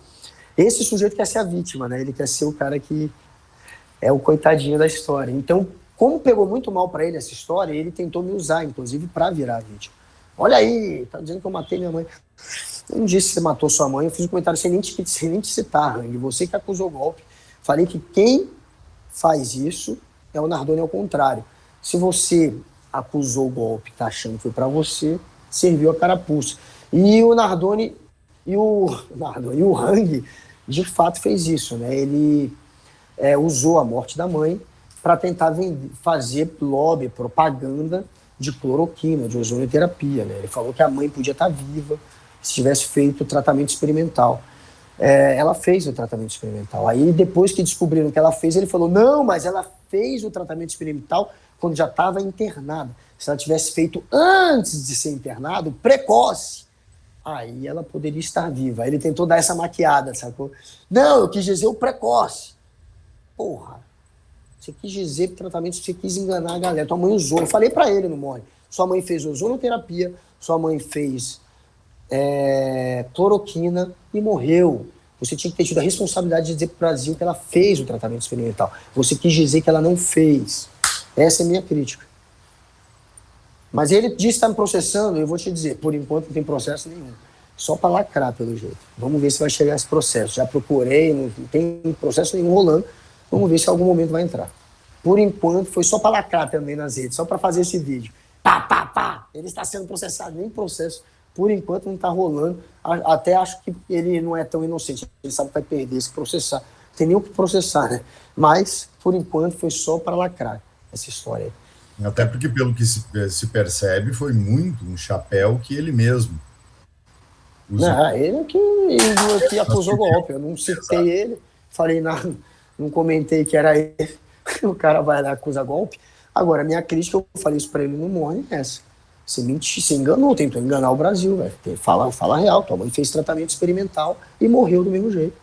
Esse sujeito quer ser a vítima, né? Ele quer ser o cara que é o coitadinho da história. Então, como pegou muito mal para ele essa história, ele tentou me usar, inclusive, para virar a vítima. Olha aí, tá dizendo que eu matei minha mãe. Eu não disse que você matou sua mãe, eu fiz um comentário sem nem te citar, Hang. Você que acusou o golpe. Falei que quem faz isso é o Nardoni ao contrário. Se você acusou o golpe, tá achando que foi para você, serviu a carapuça. E o Nardoni e o Hang, de fato, fez isso, né? Ele usou a morte da mãe para tentar fazer lobby, propaganda de cloroquina, de ozonioterapia, né? Ele falou que a mãe podia estar viva se tivesse feito o tratamento experimental. Ela fez o tratamento experimental. Aí, depois que descobriram que ela fez, ele falou, não, mas ela fez o tratamento experimental quando já estava internada. Se ela tivesse feito antes de ser internado, precoce, aí ela poderia estar viva. Aí ele tentou dar essa maquiada, sacou? Não, eu quis dizer o precoce. Porra, você quis dizer tratamento, você quis enganar a galera. Tua mãe usou. Eu falei pra ele no Morre. Sua mãe fez ozonoterapia, sua mãe fez cloroquina e morreu. Você tinha que ter tido a responsabilidade de dizer para o Brasil que ela fez o tratamento experimental. Você quis dizer que ela não fez. Essa é a minha crítica. Mas ele disse que está me processando, eu vou te dizer, por enquanto não tem processo nenhum. Só para lacrar, pelo jeito. Vamos ver se vai chegar esse processo. Já procurei, não tem processo nenhum rolando. Vamos ver se em algum momento vai entrar. Por enquanto, foi só para lacrar também nas redes, só para fazer esse vídeo. Pá, pá, pá! Ele está sendo processado, nem processo. Por enquanto não está rolando. Até acho que ele não é tão inocente. Ele sabe que vai perder se processar. Não tem nem o que processar, né? Mas, por enquanto, foi só para lacrar essa história aí. Até porque, pelo que se percebe, foi muito um chapéu que ele mesmo usou. Não, ele que acusou golpe. Eu não citei ele, falei nada, não comentei que era ele. O cara vai lá acusar golpe. Agora, a minha crítica, eu falei isso para ele no Morning, é essa. Você mentiu, você enganou, tentou enganar o Brasil, velho. Fala real, tua mãe fez tratamento experimental e morreu do mesmo jeito.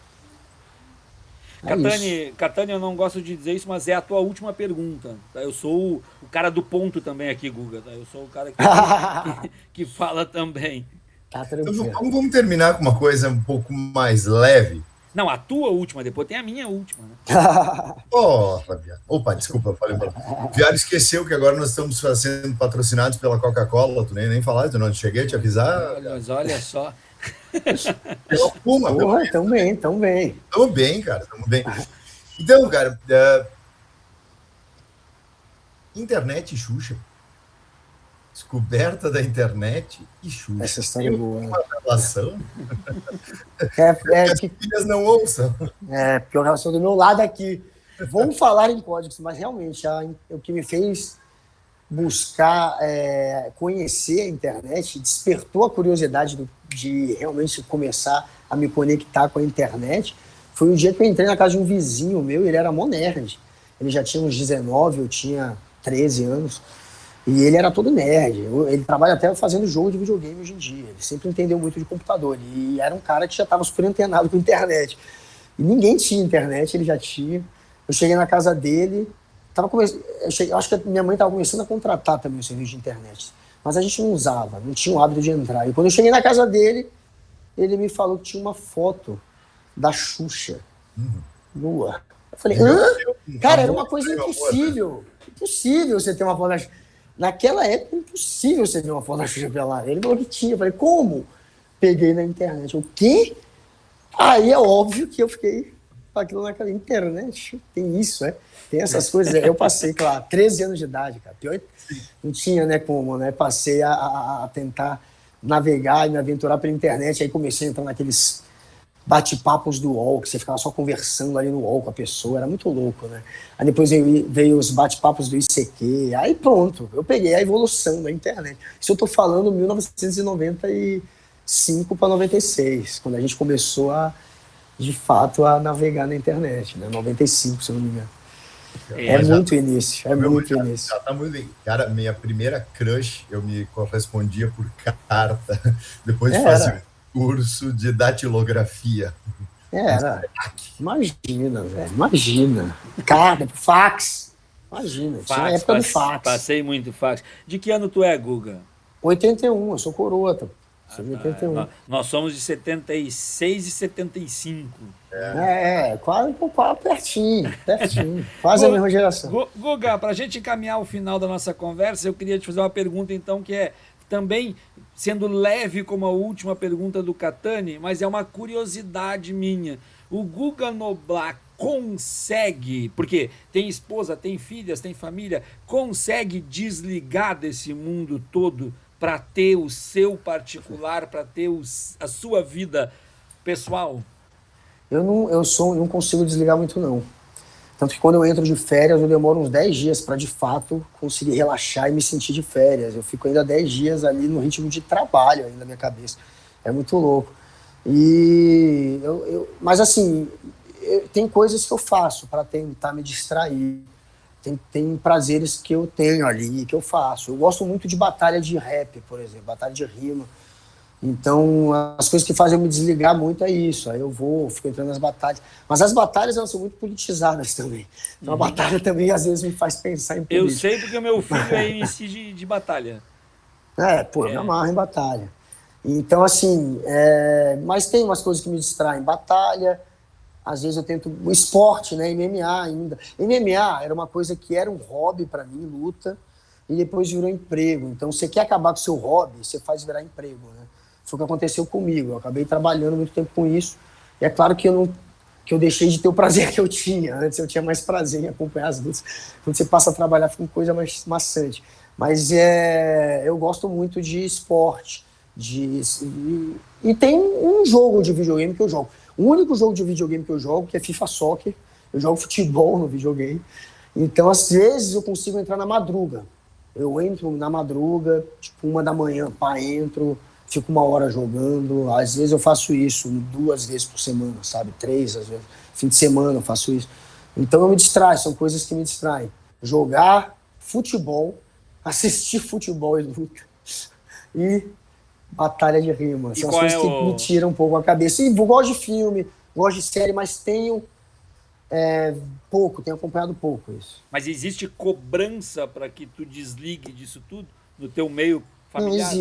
Catani, eu não gosto de dizer isso, mas é a tua última pergunta. Tá? Eu sou o cara do ponto também aqui, Guga. Tá? Eu sou o cara que fala também. Tá então, vamos terminar com uma coisa um pouco mais leve. Não, a tua última, depois tem a minha última. Né? Opa, desculpa, falei mal. O Viário esqueceu que agora nós estamos sendo patrocinados pela Coca-Cola. Tu nem falaste, eu não cheguei a te avisar. Mas olha só. Porra, tão bem. Tamo bem, cara, tamo bem. Então, cara, internet e Xuxa. Descoberta da internet e Xuxa. Essa história é boa. Uma relação. As filhas não ouçam. Pior relação do meu lado aqui. Vamos falar em códigos, mas realmente o que me fez buscar conhecer a internet, despertou a curiosidade de realmente começar a me conectar com a internet, foi o dia que eu entrei na casa de um vizinho meu, ele era mó nerd. Ele já tinha uns 19, eu tinha 13 anos. E ele era todo nerd. Ele trabalha até fazendo jogo de videogame hoje em dia. Ele sempre entendeu muito de computador. E era um cara que já estava super antenado com a internet. E ninguém tinha internet, ele já tinha. Eu cheguei na casa dele, acho que minha mãe estava começando a contratar também o serviço de internet. Mas a gente não usava, não tinha o hábito de entrar. E quando eu cheguei na casa dele, ele me falou que tinha uma foto da Xuxa nua. Eu falei, cara, era uma coisa impossível. Impossível você ter uma foto da Xuxa. Naquela época, impossível você ver uma foto da Xuxa pelada. Ele falou que tinha. Eu falei, como? Peguei na internet. O quê? Aí é óbvio que eu fiquei com aquilo naquela internet. Tem isso, tem essas coisas. Eu passei, claro, 13 anos de idade, cara. Pior, não tinha, né, como, né? Passei a tentar navegar e me aventurar pela internet. Aí comecei a entrar naqueles bate-papos do UOL, que você ficava só conversando ali no UOL com a pessoa, era muito louco, né? Aí depois veio os bate-papos do ICQ, aí pronto, eu peguei a evolução da internet. Isso eu tô falando 1995 para 96, quando a gente começou de fato, a navegar na internet, né? 95, se eu não me engano. Muito início. Já tá muito bem. Cara, minha primeira crush, eu me correspondia por carta, depois de fazer curso de datilografia. Imagina, velho. Imagina. Carta, fax. Imagina. Tinha a época do fax. Passei muito fax. De que ano tu é, Guga? 81, eu sou coroa. Sou de 81. Nós somos de 76 e 75. Quase pertinho. Quase a mesma geração. Guga, para a gente encaminhar o final da nossa conversa, eu queria te fazer uma pergunta, então, que é também sendo leve como a última pergunta do Catani, mas é uma curiosidade minha. O Guga Noblat consegue, porque tem esposa, tem filhas, tem família, consegue desligar desse mundo todo para ter o seu particular, para ter a sua vida pessoal? Eu não consigo desligar muito, não. Tanto que quando eu entro de férias, eu demoro uns 10 dias para, de fato, conseguir relaxar e me sentir de férias. Eu fico ainda 10 dias ali no ritmo de trabalho ainda na minha cabeça. É muito louco. Mas, assim, tem coisas que eu faço para tentar me distrair. Tem prazeres que eu tenho ali, que eu faço. Eu gosto muito de batalha de rap, por exemplo, batalha de rima. Então, as coisas que fazem eu me desligar muito é isso. Aí eu fico entrando nas batalhas. Mas as batalhas, elas são muito politizadas também. Então, a batalha também, às vezes, me faz pensar em política. Eu sei porque o meu filho é MC de batalha. Eu me amarro em batalha. Então, assim, mas tem umas coisas que me distraem. Batalha, às vezes eu tento... O esporte, né? MMA ainda. MMA era uma coisa que era um hobby para mim, luta, e depois virou emprego. Então, você quer acabar com o seu hobby, você faz virar emprego, né? Foi o que aconteceu comigo. Eu acabei trabalhando muito tempo com isso. E é claro que eu deixei de ter o prazer que eu tinha. Antes eu tinha mais prazer em acompanhar as lutas. Quando você passa a trabalhar, fica uma coisa mais maçante. Mas eu gosto muito de esporte. E tem um jogo de videogame que eu jogo. O único jogo de videogame que eu jogo, que é FIFA Soccer. Eu jogo futebol no videogame. Então, às vezes, eu consigo entrar na madruga. Eu entro na madruga, tipo 1 da manhã, entro, fico 1 hora jogando. Às vezes eu faço isso 2 vezes por semana, sabe? 3, às vezes. Fim de semana eu faço isso. Então eu me distraio, são coisas que me distraem. Jogar futebol, assistir futebol e luta. E batalha de rima. São as coisas que me tiram um pouco a cabeça. E gosto de filme, gosto de série, mas tenho tenho acompanhado pouco isso. Mas existe cobrança para que tu desligue disso tudo no teu meio familiar? Não,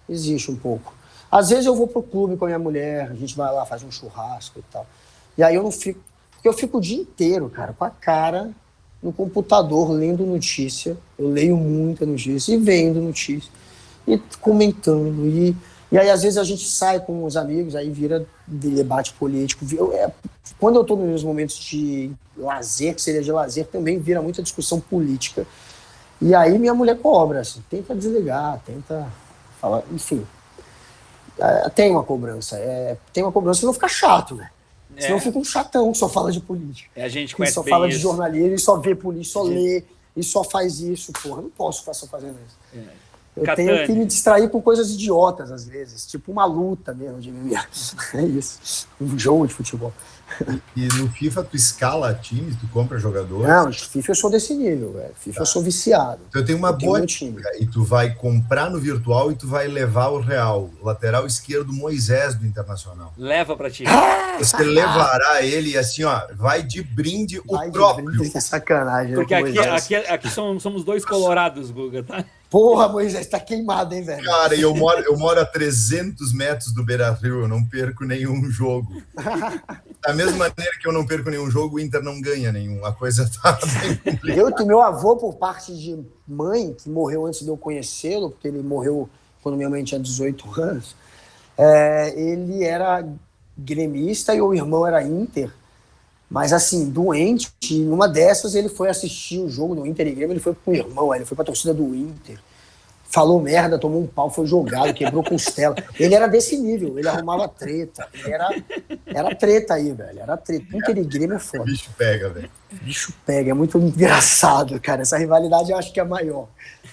existe um pouco. Às vezes eu vou pro clube com a minha mulher, a gente vai lá, faz um churrasco e tal. E aí eu não fico... Porque eu fico o dia inteiro, cara, com a cara no computador, lendo notícia. Eu leio muita notícia e vendo notícia. E comentando. E aí, às vezes, a gente sai com os amigos, aí vira debate político. Quando eu estou nos meus momentos de lazer, que seria de lazer, também vira muita discussão política. E aí minha mulher cobra, assim, tenta desligar, tenta falar, enfim. Tem uma cobrança. Tem uma cobrança, senão fica chato, né? Senão fica um chatão que só fala de política. A gente conhece só bem fala isso. de jornalismo, e só vê política, só lê, e só faz isso, porra. Não posso ficar só fazendo isso. Eu tenho que me distrair com coisas idiotas, às vezes. Tipo uma luta mesmo de MMA. É isso. Um jogo de futebol. E no FIFA tu escala times, tu compra jogadores? Não, no FIFA eu sou desse nível, velho. FIFA eu sou viciado. Então eu tenho uma boa dica. E tu vai comprar no virtual e tu vai levar o real. Lateral esquerdo Moisés do Internacional. Leva pra ti. Você levará ele assim, ó, vai de brinde Vai o próprio. De brinde, é sacanagem. Porque aqui somos dois colorados, Guga, tá? Porra, Moisés, tá queimado, hein, velho? Cara, eu moro a 300 metros do Beira-Rio, eu não perco nenhum jogo. Da mesma maneira que eu não perco nenhum jogo, o Inter não ganha nenhum. A coisa tá bem complicada. Meu avô, por parte de mãe, que morreu antes de eu conhecê-lo, porque ele morreu quando minha mãe tinha 18 anos, ele era gremista e o irmão era Inter. Mas, assim, doente, numa dessas ele foi assistir o jogo do Inter e Grêmio, ele foi com o irmão, ele foi pra torcida do Inter, falou merda, tomou um pau, foi jogado, quebrou costela. Ele era desse nível, ele arrumava treta, era treta aí, velho, era treta. Inter e Grêmio é foda. O bicho pega, velho. Bicho pega, é muito engraçado, cara, essa rivalidade eu acho que é a maior.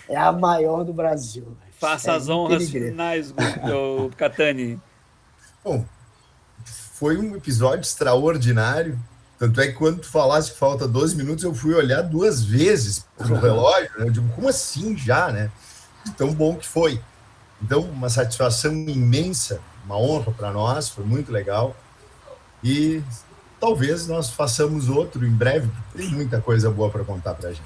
É a maior do Brasil. Faça as honras finais, Catani. Bom, foi um episódio extraordinário. Tanto é que quando tu falasse que falta 12 minutos, eu fui olhar 2 vezes pro relógio, né? Eu digo, como assim já, né? De tão bom que foi. Então, uma satisfação imensa, uma honra para nós, foi muito legal. E talvez nós façamos outro em breve, porque tem muita coisa boa para contar pra gente.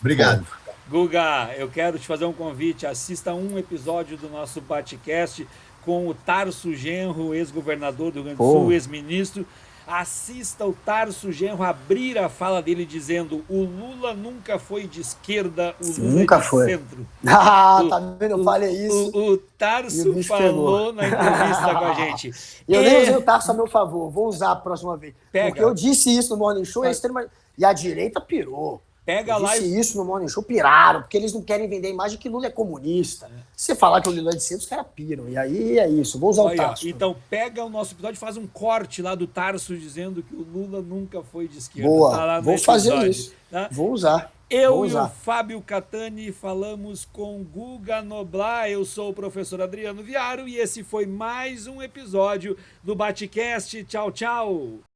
Obrigado. Guga, eu quero te fazer um convite, assista um episódio do nosso Batcast com o Tarso Genro, ex-governador do Rio Grande do Sul, ex-ministro. Assista o Tarso Genro abrir a fala dele dizendo: o Lula nunca foi de esquerda, o Lula nunca é de foi. Centro. Tá vendo? Eu falei isso. O Tarso falou na entrevista com a gente. E eu nem usei o Tarso a meu favor, vou usar a próxima vez. Porque eu disse isso no Morning Show e a direita pirou. Eu disse isso no Morning Show, piraram, porque eles não querem vender a imagem que Lula é comunista. Se você falar que o Lula é de centro, os caras piram. E aí é isso, vou usar o Tarso. Então pega o nosso episódio e faz um corte lá do Tarso dizendo que o Lula nunca foi de esquerda. Boa, tá lá vou fazer isso. Tá? Vou usar. Eu e o Fábio Catani falamos com Guga Noblar. Eu sou o professor Adriano Viaro e esse foi mais um episódio do Batcast. Tchau, tchau.